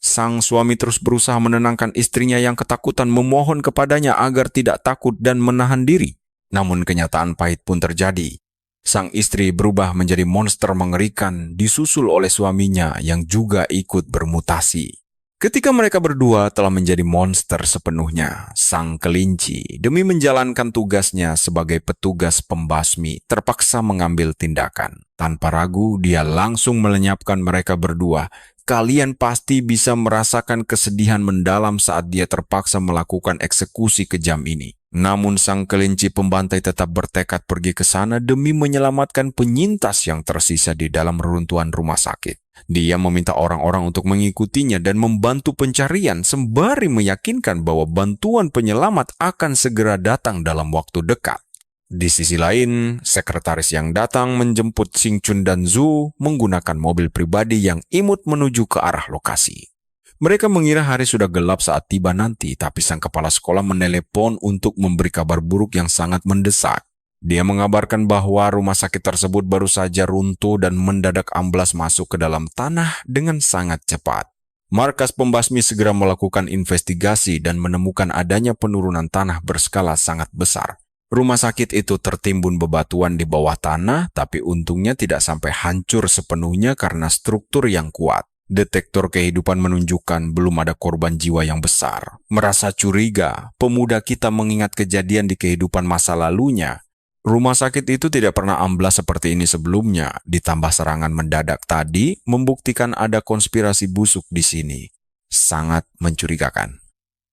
sang suami terus berusaha menenangkan istrinya yang ketakutan, memohon kepadanya agar tidak takut dan menahan diri. Namun kenyataan pahit pun terjadi. Sang istri berubah menjadi monster mengerikan, disusul oleh suaminya yang juga ikut bermutasi. Ketika mereka berdua telah menjadi monster sepenuhnya, sang kelinci, demi menjalankan tugasnya sebagai petugas pembasmi, terpaksa mengambil tindakan. Tanpa ragu, dia langsung melenyapkan mereka berdua. Kalian pasti bisa merasakan kesedihan mendalam saat dia terpaksa melakukan eksekusi kejam ini. Namun sang kelinci pembantai tetap bertekad pergi ke sana demi menyelamatkan penyintas yang tersisa di dalam reruntuhan rumah sakit. Dia meminta orang-orang untuk mengikutinya dan membantu pencarian sembari meyakinkan bahwa bantuan penyelamat akan segera datang dalam waktu dekat. Di sisi lain, sekretaris yang datang menjemput Xing Chun dan Zhu menggunakan mobil pribadi yang imut menuju ke arah lokasi. Mereka mengira hari sudah gelap saat tiba nanti, tapi sang kepala sekolah menelepon untuk memberi kabar buruk yang sangat mendesak. Dia mengabarkan bahwa rumah sakit tersebut baru saja runtuh dan mendadak amblas masuk ke dalam tanah dengan sangat cepat. Markas pembasmi segera melakukan investigasi dan menemukan adanya penurunan tanah berskala sangat besar. Rumah sakit itu tertimbun bebatuan di bawah tanah, tapi untungnya tidak sampai hancur sepenuhnya karena struktur yang kuat. Detektor kehidupan menunjukkan belum ada korban jiwa yang besar. Merasa curiga, pemuda kita mengingat kejadian di kehidupan masa lalunya. Rumah sakit itu tidak pernah amblas seperti ini sebelumnya, ditambah serangan mendadak tadi membuktikan ada konspirasi busuk di sini. Sangat mencurigakan.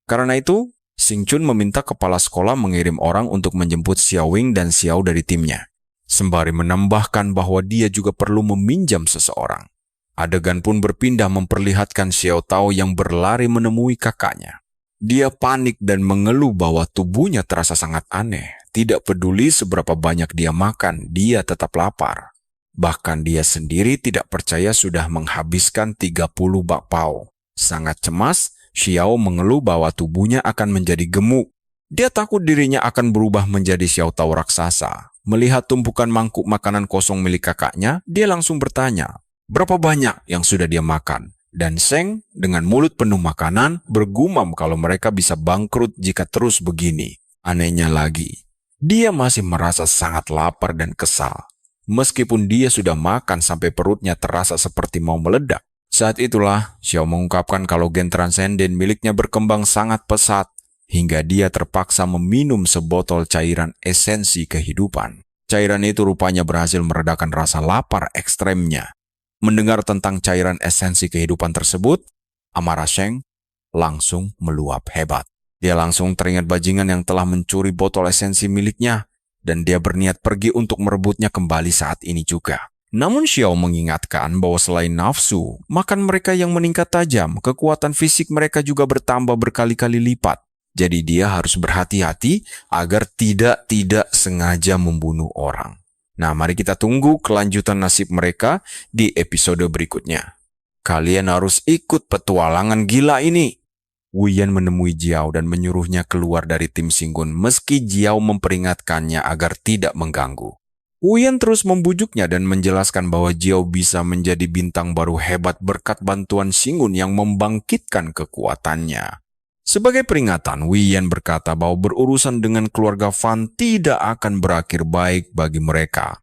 Karena itu, Xing Chun meminta kepala sekolah mengirim orang untuk menjemput Xiao Wing dan Xiao dari timnya, sembari menambahkan bahwa dia juga perlu meminjam seseorang. Adegan pun berpindah memperlihatkan Xiao Tao yang berlari menemui kakaknya. Dia panik dan mengeluh bahwa tubuhnya terasa sangat aneh. Tidak peduli seberapa banyak dia makan, dia tetap lapar. Bahkan dia sendiri tidak percaya sudah menghabiskan 30 bakpao. Sangat cemas, Xiao mengeluh bahwa tubuhnya akan menjadi gemuk. Dia takut dirinya akan berubah menjadi Xiao Tao raksasa. Melihat tumpukan mangkuk makanan kosong milik kakaknya, dia langsung bertanya, berapa banyak yang sudah dia makan? Dan Sheng dengan mulut penuh makanan bergumam kalau mereka bisa bangkrut jika terus begini. Anehnya lagi, dia masih merasa sangat lapar dan kesal. Meskipun dia sudah makan sampai perutnya terasa seperti mau meledak. Saat itulah, Xiao mengungkapkan kalau gen transenden miliknya berkembang sangat pesat, hingga dia terpaksa meminum sebotol cairan esensi kehidupan. Cairan itu rupanya berhasil meredakan rasa lapar ekstremnya. Mendengar tentang cairan esensi kehidupan tersebut, amarah Sheng langsung meluap hebat. Dia langsung teringat bajingan yang telah mencuri botol esensi miliknya, dan dia berniat pergi untuk merebutnya kembali saat ini juga. Namun Xiao mengingatkan bahwa selain nafsu, makan mereka yang meningkat tajam, kekuatan fisik mereka juga bertambah berkali-kali lipat. Jadi dia harus berhati-hati agar tidak sengaja membunuh orang. Nah, mari kita tunggu kelanjutan nasib mereka di episode berikutnya. Kalian harus ikut petualangan gila ini. Wu Yan menemui Jiao dan menyuruhnya keluar dari tim Xinggun meski Jiao memperingatkannya agar tidak mengganggu. Wu Yan terus membujuknya dan menjelaskan bahwa Jiao bisa menjadi bintang baru hebat berkat bantuan Xinggun yang membangkitkan kekuatannya. Sebagai peringatan, Wu Yan berkata bahwa berurusan dengan keluarga Fan tidak akan berakhir baik bagi mereka.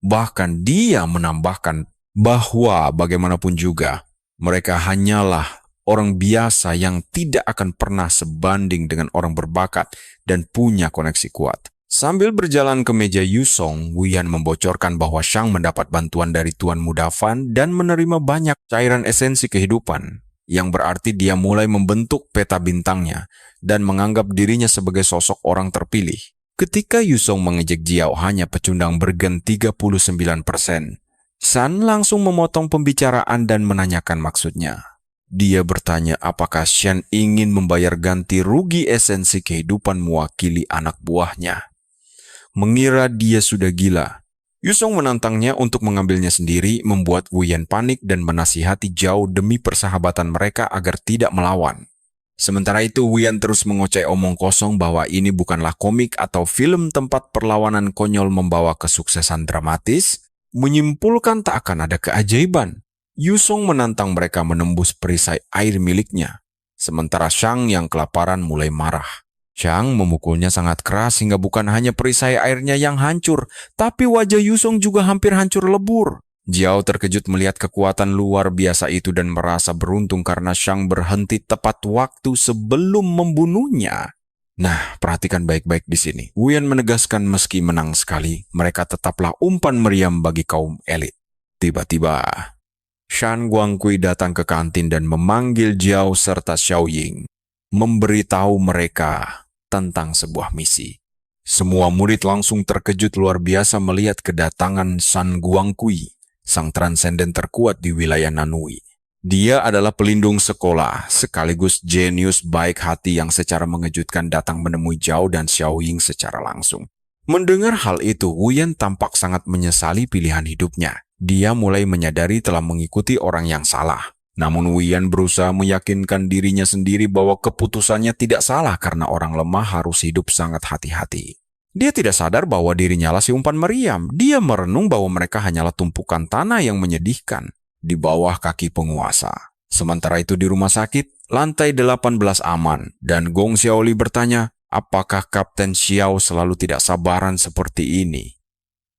Bahkan dia menambahkan bahwa bagaimanapun juga, mereka hanyalah orang biasa yang tidak akan pernah sebanding dengan orang berbakat dan punya koneksi kuat. Sambil berjalan ke meja Yusong, Wu Yan membocorkan bahwa Shang mendapat bantuan dari Tuan Muda Fan dan menerima banyak cairan esensi kehidupan, yang berarti dia mulai membentuk peta bintangnya dan menganggap dirinya sebagai sosok orang terpilih. Ketika Yusong mengejek Jiao hanya pecundang bergen 39%, San langsung memotong pembicaraan dan menanyakan maksudnya. Dia bertanya apakah Shen ingin membayar ganti rugi esensi kehidupan mewakili anak buahnya. Mengira dia sudah gila, Yusong menantangnya untuk mengambilnya sendiri, membuat Wu Yan panik dan menasihati Jiao demi persahabatan mereka agar tidak melawan. Sementara itu, Wian terus mengoceh omong kosong bahwa ini bukanlah komik atau film tempat perlawanan konyol membawa kesuksesan dramatis, menyimpulkan tak akan ada keajaiban. Yusong menantang mereka menembus perisai air miliknya, sementara Shang yang kelaparan mulai marah. Shang memukulnya sangat keras hingga bukan hanya perisai airnya yang hancur, tapi wajah Yusong juga hampir hancur lebur. Jiao terkejut melihat kekuatan luar biasa itu dan merasa beruntung karena Shang berhenti tepat waktu sebelum membunuhnya. Nah, perhatikan baik-baik di sini. Wian menegaskan meski menang sekali, mereka tetaplah umpan meriam bagi kaum elit. Tiba-tiba, Shan Guangqui datang ke kantin dan memanggil Jiao serta Xiao Ying, memberitahu mereka tentang sebuah misi. Semua murid langsung terkejut luar biasa melihat kedatangan Shan Guangqui, sang transenden terkuat di wilayah Nanui. Dia adalah pelindung sekolah, sekaligus jenius baik hati yang secara mengejutkan datang menemui Jiao dan Xiao Ying secara langsung. Mendengar hal itu, Wian tampak sangat menyesali pilihan hidupnya. Dia mulai menyadari telah mengikuti orang yang salah. Namun Wian berusaha meyakinkan dirinya sendiri bahwa keputusannya tidak salah karena orang lemah harus hidup sangat hati-hati. Dia tidak sadar bahwa dirinya lah si umpan meriam. Dia merenung bahwa mereka hanyalah tumpukan tanah yang menyedihkan di bawah kaki penguasa. Sementara itu di rumah sakit, lantai 18 aman, dan Gong Xiaoli bertanya, apakah Kapten Xiao selalu tidak sabaran seperti ini?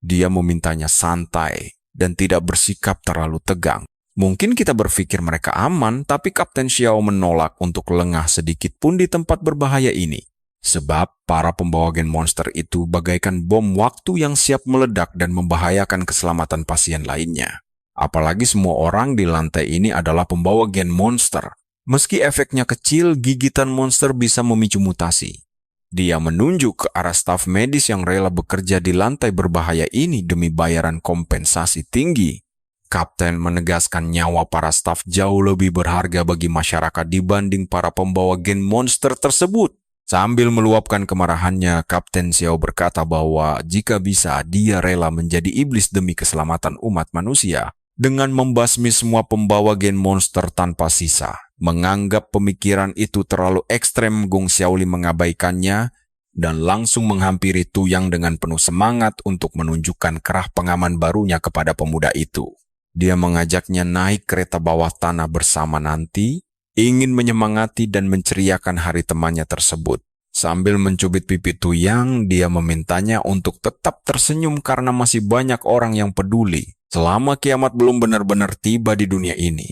Dia memintanya santai dan tidak bersikap terlalu tegang. Mungkin kita berpikir mereka aman, tapi Kapten Xiao menolak untuk lengah sedikit pun di tempat berbahaya ini. Sebab para pembawa gen monster itu bagaikan bom waktu yang siap meledak dan membahayakan keselamatan pasien lainnya. Apalagi semua orang di lantai ini adalah pembawa gen monster. Meski efeknya kecil, gigitan monster bisa memicu mutasi. Dia menunjuk ke arah staf medis yang rela bekerja di lantai berbahaya ini demi bayaran kompensasi tinggi. Kapten menegaskan nyawa para staf jauh lebih berharga bagi masyarakat dibanding para pembawa gen monster tersebut. Sambil meluapkan kemarahannya, Kapten Xiao berkata bahwa jika bisa, dia rela menjadi iblis demi keselamatan umat manusia dengan membasmi semua pembawa gen monster tanpa sisa. Menganggap pemikiran itu terlalu ekstrem, Gong Xiaoli mengabaikannya dan langsung menghampiri Tuyang dengan penuh semangat untuk menunjukkan kerah pengaman barunya kepada pemuda itu. Dia mengajaknya naik kereta bawah tanah bersama nanti, ingin menyemangati dan menceriakan hari temannya tersebut. Sambil mencubit pipi Tuyang, dia memintanya untuk tetap tersenyum karena masih banyak orang yang peduli. Selama kiamat belum benar-benar tiba di dunia ini,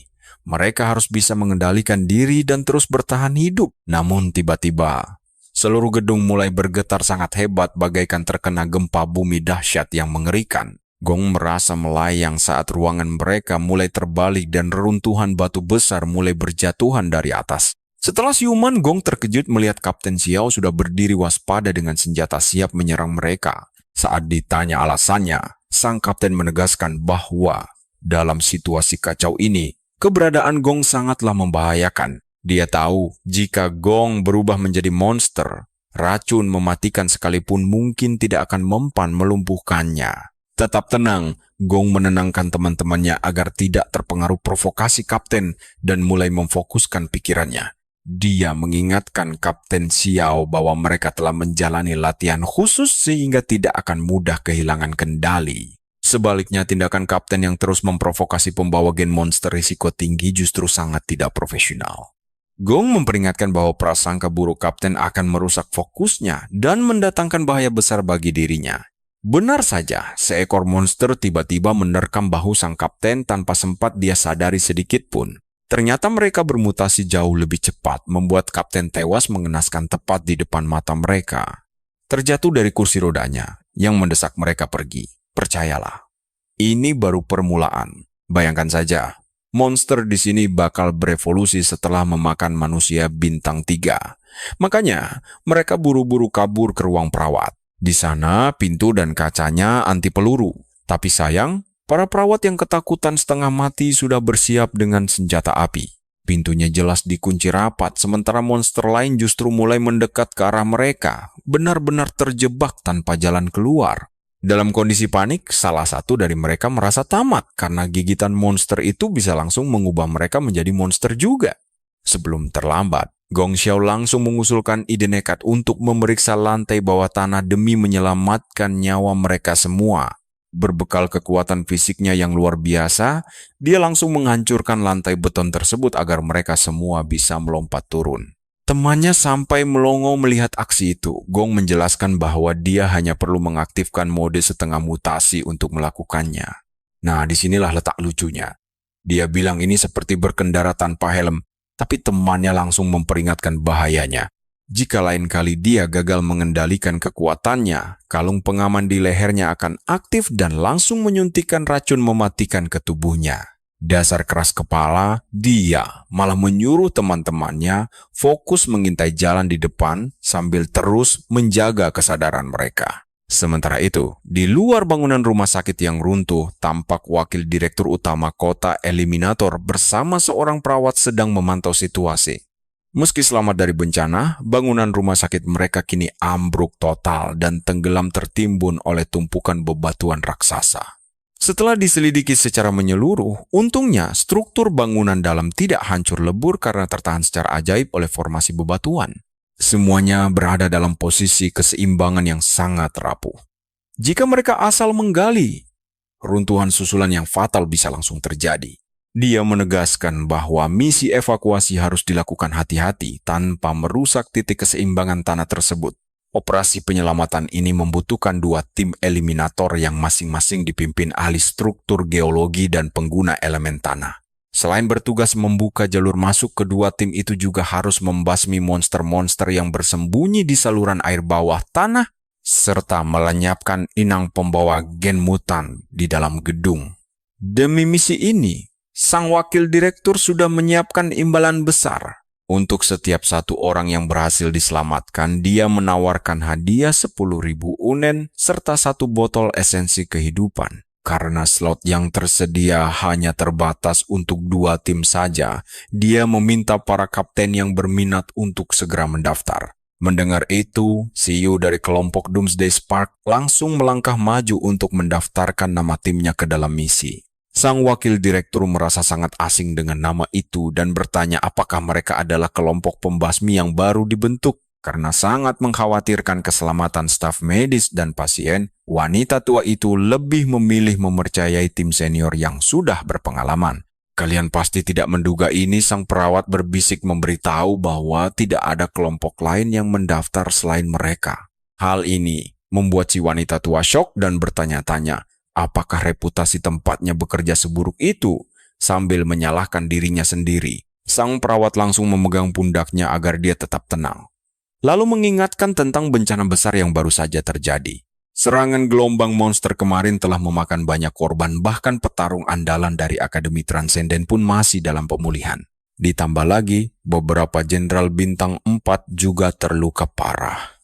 mereka harus bisa mengendalikan diri dan terus bertahan hidup. Namun tiba-tiba, seluruh gedung mulai bergetar sangat hebat bagaikan terkena gempa bumi dahsyat yang mengerikan. Gong merasa melayang saat ruangan mereka mulai terbalik dan reruntuhan batu besar mulai berjatuhan dari atas. Setelah siuman, Gong terkejut melihat Kapten Xiao sudah berdiri waspada dengan senjata siap menyerang mereka. Saat ditanya alasannya, sang kapten menegaskan bahwa dalam situasi kacau ini, keberadaan Gong sangatlah membahayakan. Dia tahu jika Gong berubah menjadi monster, racun mematikan sekalipun mungkin tidak akan mempan melumpuhkannya. Tetap tenang, Gong menenangkan teman-temannya agar tidak terpengaruh provokasi kapten dan mulai memfokuskan pikirannya. Dia mengingatkan Kapten Xiao bahwa mereka telah menjalani latihan khusus sehingga tidak akan mudah kehilangan kendali. Sebaliknya, tindakan kapten yang terus memprovokasi pembawa gen monster risiko tinggi justru sangat tidak profesional. Gong memperingatkan bahwa prasangka buruk kapten akan merusak fokusnya dan mendatangkan bahaya besar bagi dirinya. Benar saja, seekor monster tiba-tiba menerkam bahu sang kapten tanpa sempat dia sadari sedikit pun. Ternyata mereka bermutasi jauh lebih cepat, membuat kapten tewas mengenaskan tepat di depan mata mereka. Terjatuh dari kursi rodanya, yang mendesak mereka pergi. Percayalah, ini baru permulaan. Bayangkan saja, monster di sini bakal berevolusi setelah memakan manusia bintang 3. Makanya, mereka buru-buru kabur ke ruang perawat. Di sana, pintu dan kacanya anti peluru. Tapi sayang, para perawat yang ketakutan setengah mati sudah bersiap dengan senjata api. Pintunya jelas dikunci rapat, sementara monster lain justru mulai mendekat ke arah mereka, benar-benar terjebak tanpa jalan keluar. Dalam kondisi panik, salah satu dari mereka merasa tamat karena gigitan monster itu bisa langsung mengubah mereka menjadi monster juga. Sebelum terlambat, Gong Xiao langsung mengusulkan ide nekat untuk memeriksa lantai bawah tanah demi menyelamatkan nyawa mereka semua. Berbekal kekuatan fisiknya yang luar biasa, dia langsung menghancurkan lantai beton tersebut agar mereka semua bisa melompat turun. Temannya sampai melongo melihat aksi itu. Gong menjelaskan bahwa dia hanya perlu mengaktifkan mode setengah mutasi untuk melakukannya. Nah, disinilah letak lucunya. Dia bilang ini seperti berkendara tanpa helm, tapi temannya langsung memperingatkan bahayanya. Jika lain kali dia gagal mengendalikan kekuatannya, kalung pengaman di lehernya akan aktif dan langsung menyuntikkan racun mematikan ke tubuhnya. Dasar keras kepala, dia malah menyuruh teman-temannya fokus mengintai jalan di depan sambil terus menjaga kesadaran mereka. Sementara itu, di luar bangunan rumah sakit yang runtuh, tampak wakil direktur utama kota Eliminator bersama seorang perawat sedang memantau situasi. Meski selamat dari bencana, bangunan rumah sakit mereka kini ambruk total dan tenggelam tertimbun oleh tumpukan bebatuan raksasa. Setelah diselidiki secara menyeluruh, untungnya struktur bangunan dalam tidak hancur lebur karena tertahan secara ajaib oleh formasi bebatuan. Semuanya berada dalam posisi keseimbangan yang sangat rapuh. Jika mereka asal menggali, runtuhan susulan yang fatal bisa langsung terjadi. Dia menegaskan bahwa misi evakuasi harus dilakukan hati-hati tanpa merusak titik keseimbangan tanah tersebut. Operasi penyelamatan ini membutuhkan 2 tim eliminator yang masing-masing dipimpin ahli struktur geologi dan pengguna elemen tanah. Selain bertugas membuka jalur masuk, kedua tim itu juga harus membasmi monster-monster yang bersembunyi di saluran air bawah tanah, serta melenyapkan inang pembawa gen mutan di dalam gedung. Demi misi ini, sang wakil direktur sudah menyiapkan imbalan besar. Untuk setiap satu orang yang berhasil diselamatkan, dia menawarkan hadiah 10.000 unen serta 1 botol esensi kehidupan. Karena slot yang tersedia hanya terbatas untuk 2 tim saja, dia meminta para kapten yang berminat untuk segera mendaftar. Mendengar itu, CEO dari kelompok Doomsday Spark langsung melangkah maju untuk mendaftarkan nama timnya ke dalam misi. Sang wakil direktur merasa sangat asing dengan nama itu dan bertanya apakah mereka adalah kelompok pembasmi yang baru dibentuk. Karena sangat mengkhawatirkan keselamatan staf medis dan pasien, wanita tua itu lebih memilih mempercayai tim senior yang sudah berpengalaman. Kalian pasti tidak menduga ini, sang perawat berbisik memberitahu bahwa tidak ada kelompok lain yang mendaftar selain mereka. Hal ini membuat si wanita tua syok dan bertanya-tanya, apakah reputasi tempatnya bekerja seburuk itu? Sambil menyalahkan dirinya sendiri, sang perawat langsung memegang pundaknya agar dia tetap tenang. Lalu mengingatkan tentang bencana besar yang baru saja terjadi. Serangan gelombang monster kemarin telah memakan banyak korban, bahkan petarung andalan dari Akademi Transenden pun masih dalam pemulihan. Ditambah lagi, beberapa jenderal bintang 4 juga terluka parah.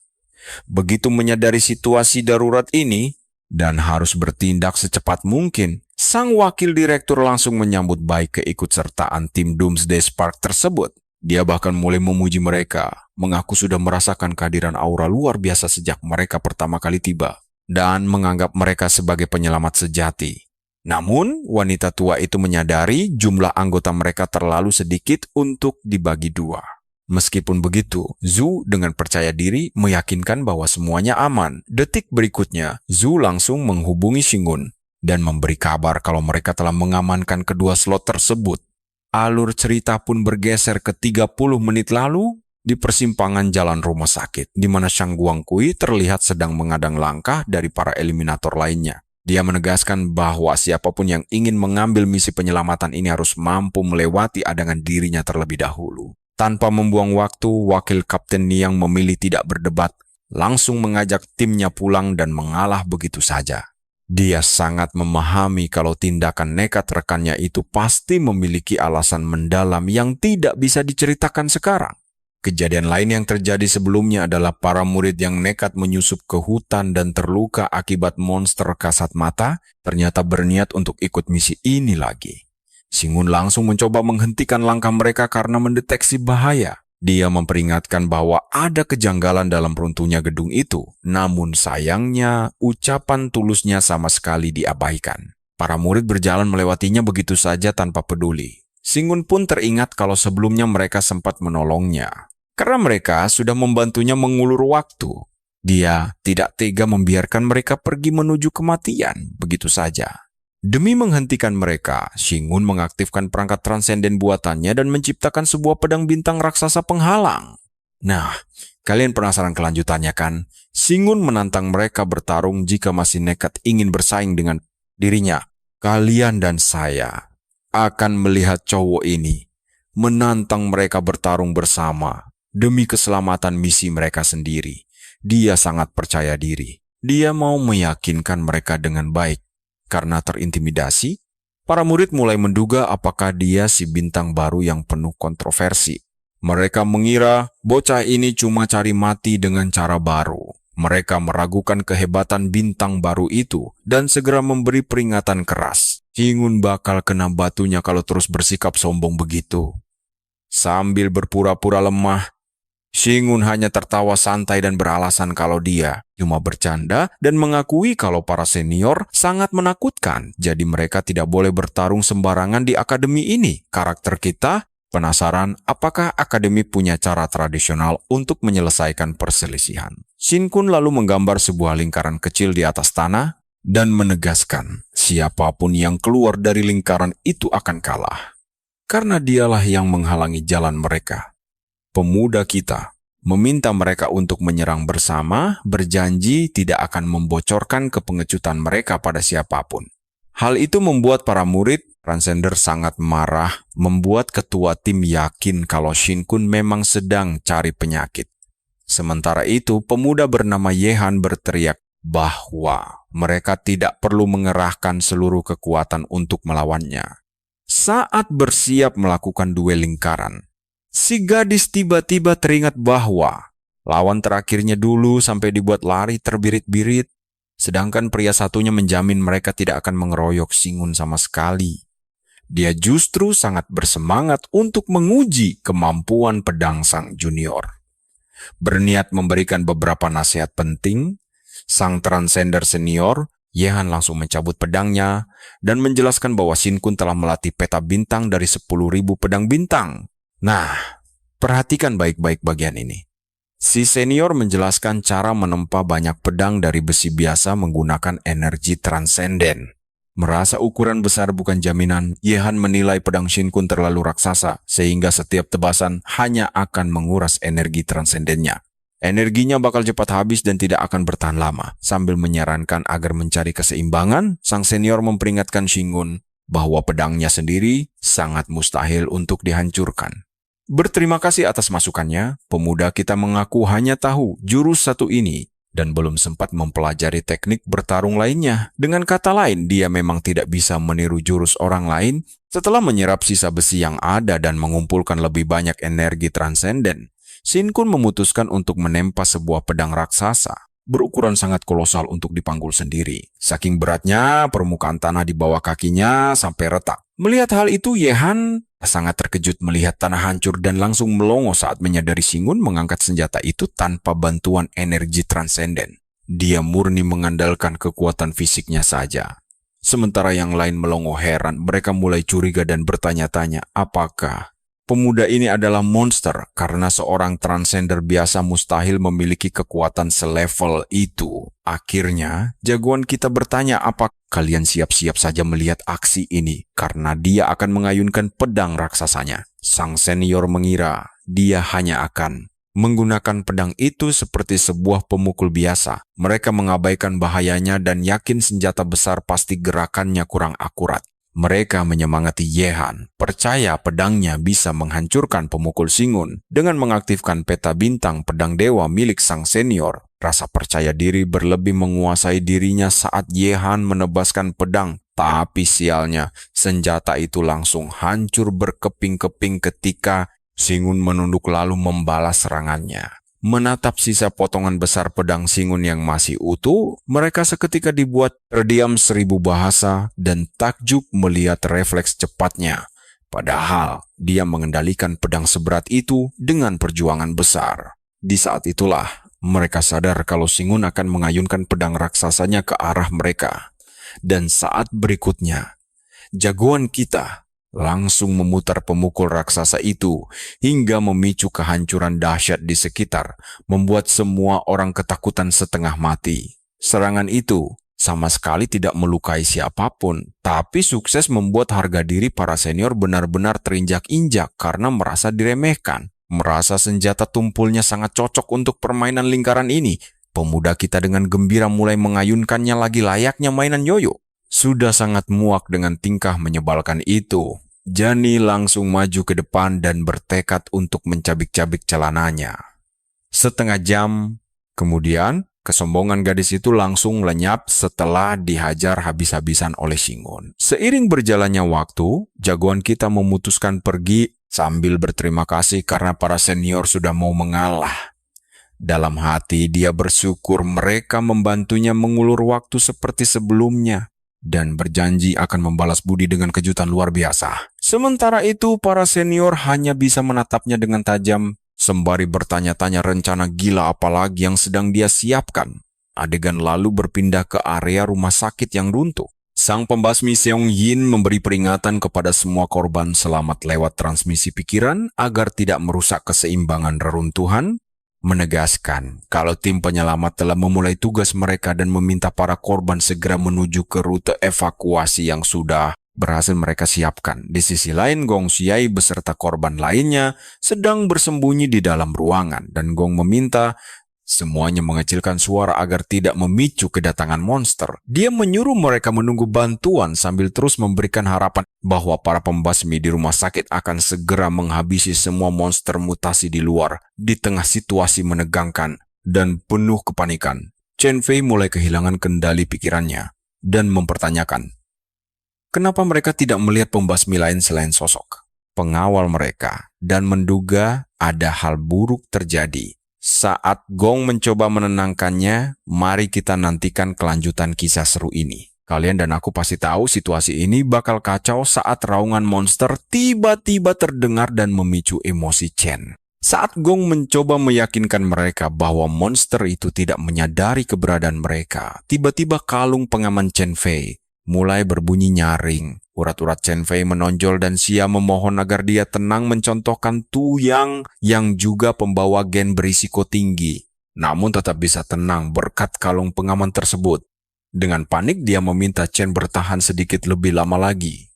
Begitu menyadari situasi darurat ini, dan harus bertindak secepat mungkin, sang wakil direktur langsung menyambut baik keikutsertaan tim Doomsday Spark tersebut. Dia bahkan mulai memuji mereka, mengaku sudah merasakan kehadiran aura luar biasa sejak mereka pertama kali tiba, dan menganggap mereka sebagai penyelamat sejati. Namun, wanita tua itu menyadari jumlah anggota mereka terlalu sedikit untuk dibagi 2. Meskipun begitu, Zhu dengan percaya diri meyakinkan bahwa semuanya aman. Detik berikutnya, Zhu langsung menghubungi Shingun dan memberi kabar kalau mereka telah mengamankan kedua slot tersebut. Alur cerita pun bergeser ke 30 menit lalu di persimpangan jalan rumah sakit, di mana Shang Guangqui terlihat sedang mengadang langkah dari para eliminator lainnya. Dia menegaskan bahwa siapapun yang ingin mengambil misi penyelamatan ini harus mampu melewati adangan dirinya terlebih dahulu. Tanpa membuang waktu, wakil Kapten Niang memilih tidak berdebat, langsung mengajak timnya pulang dan mengalah begitu saja. Dia sangat memahami kalau tindakan nekat rekannya itu pasti memiliki alasan mendalam yang tidak bisa diceritakan sekarang. Kejadian lain yang terjadi sebelumnya adalah para murid yang nekat menyusup ke hutan dan terluka akibat monster kasat mata ternyata berniat untuk ikut misi ini lagi. Shingun langsung mencoba menghentikan langkah mereka karena mendeteksi bahaya. Dia memperingatkan bahwa ada kejanggalan dalam runtuhnya gedung itu, namun sayangnya ucapan tulusnya sama sekali diabaikan. Para murid berjalan melewatinya begitu saja tanpa peduli. Shingun pun teringat kalau sebelumnya mereka sempat menolongnya. Karena mereka sudah membantunya mengulur waktu, dia tidak tega membiarkan mereka pergi menuju kematian begitu saja. Demi menghentikan mereka, Shingun mengaktifkan perangkat transenden buatannya dan menciptakan sebuah pedang bintang raksasa penghalang. Nah, kalian penasaran kelanjutannya kan? Shingun menantang mereka bertarung jika masih nekat ingin bersaing dengan dirinya. Kalian dan saya akan melihat cowok ini menantang mereka bertarung bersama demi keselamatan misi mereka sendiri. Dia sangat percaya diri. Dia mau meyakinkan mereka dengan baik. Karena terintimidasi, para murid mulai menduga apakah dia si bintang baru yang penuh kontroversi. Mereka mengira bocah ini cuma cari mati dengan cara baru. Mereka meragukan kehebatan bintang baru itu dan segera memberi peringatan keras. Shingun bakal kena batunya kalau terus bersikap sombong begitu. Sambil berpura-pura lemah, Shingun hanya tertawa santai dan beralasan kalau dia cuma bercanda dan mengakui kalau para senior sangat menakutkan. Jadi mereka tidak boleh bertarung sembarangan di akademi ini. Karakter kita penasaran apakah akademi punya cara tradisional untuk menyelesaikan perselisihan. Shin-kun lalu menggambar sebuah lingkaran kecil di atas tanah dan menegaskan siapapun yang keluar dari lingkaran itu akan kalah. Karena dialah yang menghalangi jalan mereka. Pemuda kita meminta mereka untuk menyerang bersama, berjanji tidak akan membocorkan kepengecutan mereka pada siapapun. Hal itu membuat para murid Transcender sangat marah, membuat ketua tim yakin kalau Shin-kun memang sedang cari penyakit. Sementara itu, pemuda bernama Yehan berteriak bahwa mereka tidak perlu mengerahkan seluruh kekuatan untuk melawannya. Saat bersiap melakukan duel lingkaran, si gadis tiba-tiba teringat bahwa lawan terakhirnya dulu sampai dibuat lari terbirit-birit, sedangkan pria satunya menjamin mereka tidak akan mengeroyok Shingun sama sekali. Dia justru sangat bersemangat untuk menguji kemampuan pedang sang junior. Berniat memberikan beberapa nasihat penting, sang transcender senior, Yehan langsung mencabut pedangnya dan menjelaskan bahwa Shin-kun telah melatih peta bintang dari 10.000 pedang bintang. Nah, perhatikan baik-baik bagian ini. Si senior menjelaskan cara menempa banyak pedang dari besi biasa menggunakan energi transenden. Merasa ukuran besar bukan jaminan, Yehan menilai pedang Shin-kun terlalu raksasa, sehingga setiap tebasan hanya akan menguras energi transendennya. Energinya bakal cepat habis dan tidak akan bertahan lama. Sambil menyarankan agar mencari keseimbangan, sang senior memperingatkan Shin-kun bahwa pedangnya sendiri sangat mustahil untuk dihancurkan. Berterima kasih atas masukannya, pemuda kita mengaku hanya tahu jurus satu ini dan belum sempat mempelajari teknik bertarung lainnya. Dengan kata lain, dia memang tidak bisa meniru jurus orang lain. Setelah menyerap sisa besi yang ada dan mengumpulkan lebih banyak energi transenden, Shin-kun memutuskan untuk menempa sebuah pedang raksasa berukuran sangat kolosal untuk dipanggul sendiri. Saking beratnya, permukaan tanah di bawah kakinya sampai retak. Melihat hal itu, Yehan sangat terkejut melihat tanah hancur dan langsung melongo saat menyadari Shin-kun mengangkat senjata itu tanpa bantuan energi transenden. Dia murni mengandalkan kekuatan fisiknya saja. Sementara yang lain melongo heran, mereka mulai curiga dan bertanya-tanya apakah pemuda ini adalah monster karena seorang transcender biasa mustahil memiliki kekuatan selevel itu. Akhirnya, jagoan kita bertanya apa kalian siap-siap saja melihat aksi ini karena dia akan mengayunkan pedang raksasanya. Sang senior mengira dia hanya akan menggunakan pedang itu seperti sebuah pemukul biasa. Mereka mengabaikan bahayanya dan yakin senjata besar pasti gerakannya kurang akurat. Mereka menyemangati Yehan, percaya pedangnya bisa menghancurkan pemukul Shin-kun dengan mengaktifkan peta bintang pedang dewa milik sang senior. Rasa percaya diri berlebih menguasai dirinya saat Yehan menebaskan pedang. Tapi sialnya, senjata itu langsung hancur berkeping-keping ketika Shin-kun menunduk lalu membalas serangannya. Menatap sisa potongan besar pedang Shin-kun yang masih utuh, mereka seketika dibuat terdiam 1000 bahasa dan takjub melihat refleks cepatnya. Padahal, dia mengendalikan pedang seberat itu dengan perjuangan besar. Di saat itulah, mereka sadar kalau Shin-kun akan mengayunkan pedang raksasanya ke arah mereka. Dan saat berikutnya, jagoan kita langsung memutar pemukul raksasa itu hingga memicu kehancuran dahsyat di sekitar, membuat semua orang ketakutan setengah mati. Serangan itu sama sekali tidak melukai siapapun, tapi sukses membuat harga diri para senior benar-benar terinjak-injak karena merasa diremehkan. Merasa senjata tumpulnya sangat cocok untuk permainan lingkaran ini, pemuda kita dengan gembira mulai mengayunkannya lagi layaknya mainan yoyo. Sudah sangat muak dengan tingkah menyebalkan itu, Jani langsung maju ke depan dan bertekad untuk mencabik-cabik celananya. Setengah jam kemudian, kesombongan gadis itu langsung lenyap setelah dihajar habis-habisan oleh Shingon. Seiring berjalannya waktu, jagoan kita memutuskan pergi sambil berterima kasih karena para senior sudah mau mengalah. Dalam hati dia bersyukur mereka membantunya mengulur waktu seperti sebelumnya dan berjanji akan membalas budi dengan kejutan luar biasa. Sementara itu para senior hanya bisa menatapnya dengan tajam sembari bertanya-tanya rencana gila apalagi yang sedang dia siapkan. Adegan lalu berpindah ke area rumah sakit yang runtuh. Sang pembasmi Seong Yin memberi peringatan kepada semua korban selamat lewat transmisi pikiran agar tidak merusak keseimbangan reruntuhan, menegaskan kalau tim penyelamat telah memulai tugas mereka dan meminta para korban segera menuju ke rute evakuasi yang sudah berhasil mereka siapkan. Di sisi lain, Gong Xiai beserta korban lainnya sedang bersembunyi di dalam ruangan dan Gong meminta semuanya mengecilkan suara agar tidak memicu kedatangan monster. Dia menyuruh mereka menunggu bantuan sambil terus memberikan harapan bahwa para pembasmi di rumah sakit akan segera menghabisi semua monster mutasi di luar. Di tengah situasi menegangkan dan penuh kepanikan, Chen Fei mulai kehilangan kendali pikirannya dan mempertanyakan, kenapa mereka tidak melihat pembasmi lain selain sosok pengawal mereka dan menduga ada hal buruk terjadi. Saat Gong mencoba menenangkannya, mari kita nantikan kelanjutan kisah seru ini. Kalian dan aku pasti tahu situasi ini bakal kacau saat raungan monster tiba-tiba terdengar dan memicu emosi Chen. Saat Gong mencoba meyakinkan mereka bahwa monster itu tidak menyadari keberadaan mereka, tiba-tiba kalung pengaman Chen Fei mulai berbunyi nyaring. Urat-urat Chen Fei menonjol dan Xia memohon agar dia tenang mencontohkan Tu Yang juga pembawa gen berisiko tinggi. Namun tetap bisa tenang berkat kalung pengaman tersebut. Dengan panik dia meminta Chen bertahan sedikit lebih lama lagi.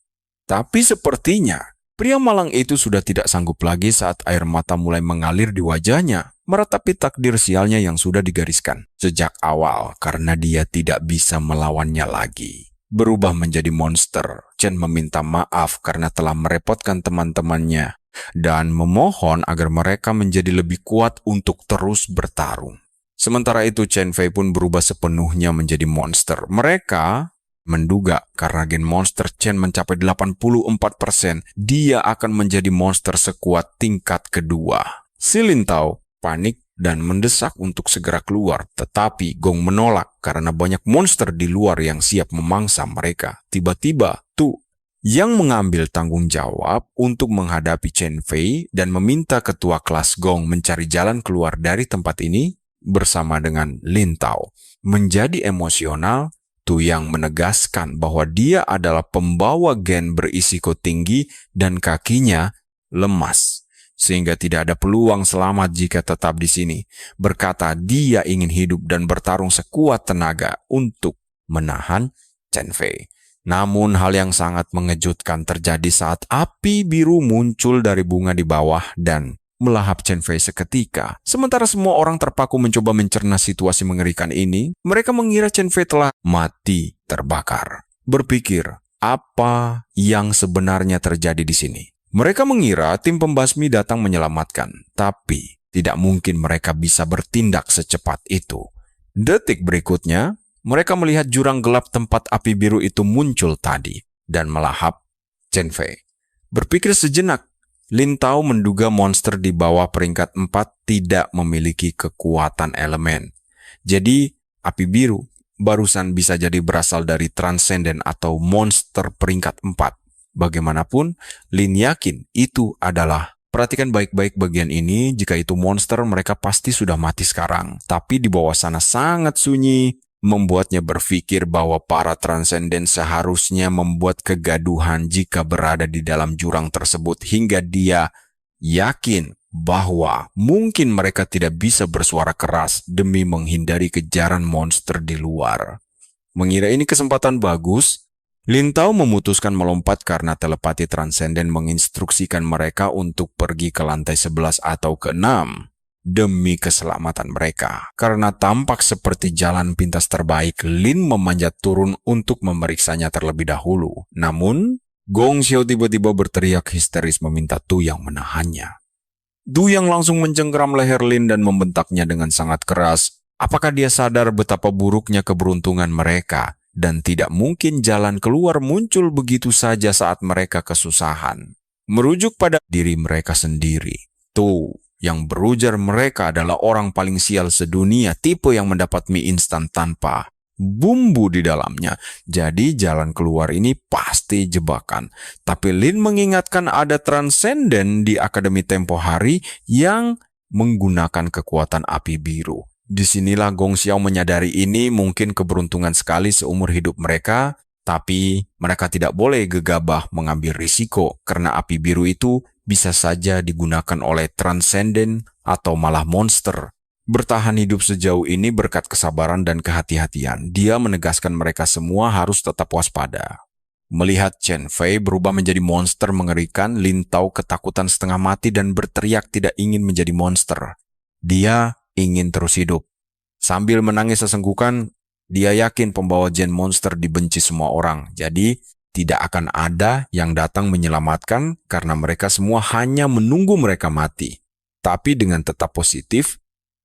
Tapi sepertinya pria malang itu sudah tidak sanggup lagi saat air mata mulai mengalir di wajahnya, meratapi takdir sialnya yang sudah digariskan sejak awal karena dia tidak bisa melawannya lagi. Berubah menjadi monster, Chen meminta maaf karena telah merepotkan teman-temannya dan memohon agar mereka menjadi lebih kuat untuk terus bertarung. Sementara itu Chen Fei pun berubah sepenuhnya menjadi monster. Mereka menduga karena gen monster Chen mencapai 84%, dia akan menjadi monster sekuat tingkat kedua. Si Lin Tao panik dan mendesak untuk segera keluar, tetapi Gong menolak karena banyak monster di luar yang siap memangsa mereka. Tiba-tiba, Tu Yang mengambil tanggung jawab untuk menghadapi Chen Fei dan meminta ketua kelas Gong mencari jalan keluar dari tempat ini bersama dengan Lin Tao. Menjadi emosional, Tu Yang menegaskan bahwa dia adalah pembawa gen berisiko tinggi dan kakinya lemas, sehingga tidak ada peluang selamat jika tetap di sini. Berkata dia ingin hidup dan bertarung sekuat tenaga untuk menahan Chen Fei. Namun hal yang sangat mengejutkan terjadi saat api biru muncul dari bunga di bawah dan melahap Chen Fei seketika. Sementara semua orang terpaku mencoba mencerna situasi mengerikan ini, mereka mengira Chen Fei telah mati terbakar. Berpikir, apa yang sebenarnya terjadi di sini? Mereka mengira tim pembasmi datang menyelamatkan, tapi tidak mungkin mereka bisa bertindak secepat itu. Detik berikutnya, mereka melihat jurang gelap tempat api biru itu muncul tadi dan melahap Chen Fei. Berpikir sejenak, Lin Tao menduga monster di bawah peringkat 4 tidak memiliki kekuatan elemen. Jadi, api biru barusan bisa jadi berasal dari transenden atau monster peringkat 4. Bagaimanapun, Lin yakin itu adalah. Perhatikan baik-baik bagian ini, jika itu monster mereka pasti sudah mati sekarang. Tapi di bawah sana sangat sunyi membuatnya berpikir bahwa para transenden seharusnya membuat kegaduhan jika berada di dalam jurang tersebut hingga dia yakin bahwa mungkin mereka tidak bisa bersuara keras demi menghindari kejaran monster di luar. Mengira ini kesempatan bagus, Lin Tao memutuskan melompat karena telepati transenden menginstruksikan mereka untuk pergi ke lantai 11 atau ke-6 demi keselamatan mereka. Karena tampak seperti jalan pintas terbaik, Lin memanjat turun untuk memeriksanya terlebih dahulu. Namun, Gong Xiao tiba-tiba berteriak histeris meminta Tu Yang menahannya. Tu Yang langsung mencengkeram leher Lin dan membentaknya dengan sangat keras. Apakah dia sadar betapa buruknya keberuntungan mereka dan tidak mungkin jalan keluar muncul begitu saja saat mereka kesusahan? Merujuk pada diri mereka sendiri, Tu yang berujar mereka adalah orang paling sial sedunia, tipe yang mendapat mie instan tanpa bumbu di dalamnya. Jadi jalan keluar ini pasti jebakan. Tapi Lin mengingatkan ada transenden di Akademi Tempo Hari yang menggunakan kekuatan api biru. Disinilah Gong Xiao menyadari ini mungkin keberuntungan sekali seumur hidup mereka, tapi mereka tidak boleh gegabah mengambil risiko karena api biru itu bisa saja digunakan oleh transenden atau malah monster. Bertahan hidup sejauh ini berkat kesabaran dan kehati-hatian. Dia menegaskan mereka semua harus tetap waspada. Melihat Chen Fei berubah menjadi monster mengerikan, Lin Tao ketakutan setengah mati dan berteriak tidak ingin menjadi monster. Dia ingin terus hidup. Sambil menangis sesenggukan, dia yakin pembawa Gen Monster dibenci semua orang. Jadi, tidak akan ada yang datang menyelamatkan karena mereka semua hanya menunggu mereka mati. Tapi dengan tetap positif,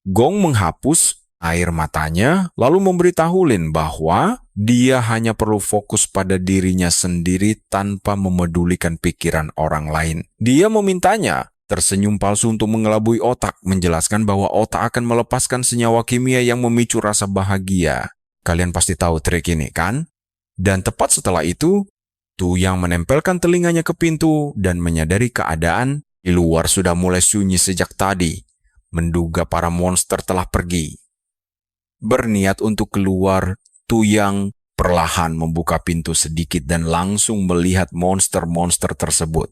Gong menghapus air matanya lalu memberitahu Lin bahwa dia hanya perlu fokus pada dirinya sendiri tanpa memedulikan pikiran orang lain. Dia memintanya tersenyum palsu untuk mengelabui otak, menjelaskan bahwa otak akan melepaskan senyawa kimia yang memicu rasa bahagia. Kalian pasti tahu trik ini, kan? Dan tepat setelah itu, Tu Yang menempelkan telinganya ke pintu dan menyadari keadaan di luar sudah mulai sunyi sejak tadi, menduga para monster telah pergi. Berniat untuk keluar, Tu Yang perlahan membuka pintu sedikit dan langsung melihat monster-monster tersebut.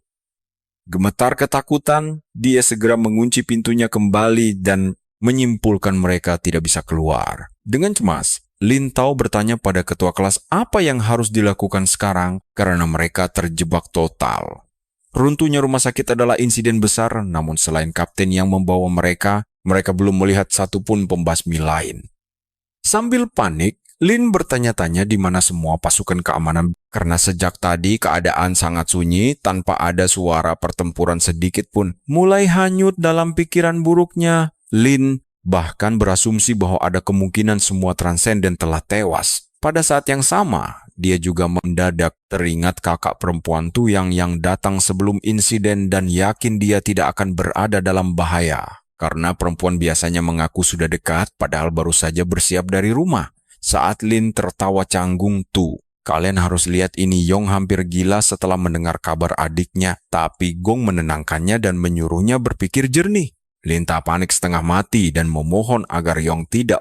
Gemetar ketakutan, dia segera mengunci pintunya kembali dan menyimpulkan mereka tidak bisa keluar. Dengan cemas, Lin Tao bertanya pada ketua kelas apa yang harus dilakukan sekarang karena mereka terjebak total. Runtuhnya rumah sakit adalah insiden besar, namun selain kapten yang membawa mereka belum melihat satupun pembasmi lain. Sambil panik, Lin bertanya-tanya di mana semua pasukan keamanan karena sejak tadi keadaan sangat sunyi tanpa ada suara pertempuran sedikit pun. Mulai hanyut dalam pikiran buruknya, Lin bahkan berasumsi bahwa ada kemungkinan semua transenden telah tewas. Pada saat yang sama, dia juga mendadak teringat kakak perempuan Tu yang datang sebelum insiden dan yakin dia tidak akan berada dalam bahaya. Karena perempuan biasanya mengaku sudah dekat padahal baru saja bersiap dari rumah. Saat Lin tertawa canggung Tu. Kalian harus lihat ini, Yong hampir gila setelah mendengar kabar adiknya. Tapi Gong menenangkannya dan menyuruhnya berpikir jernih. Lin tak panik setengah mati dan memohon agar Yong tidak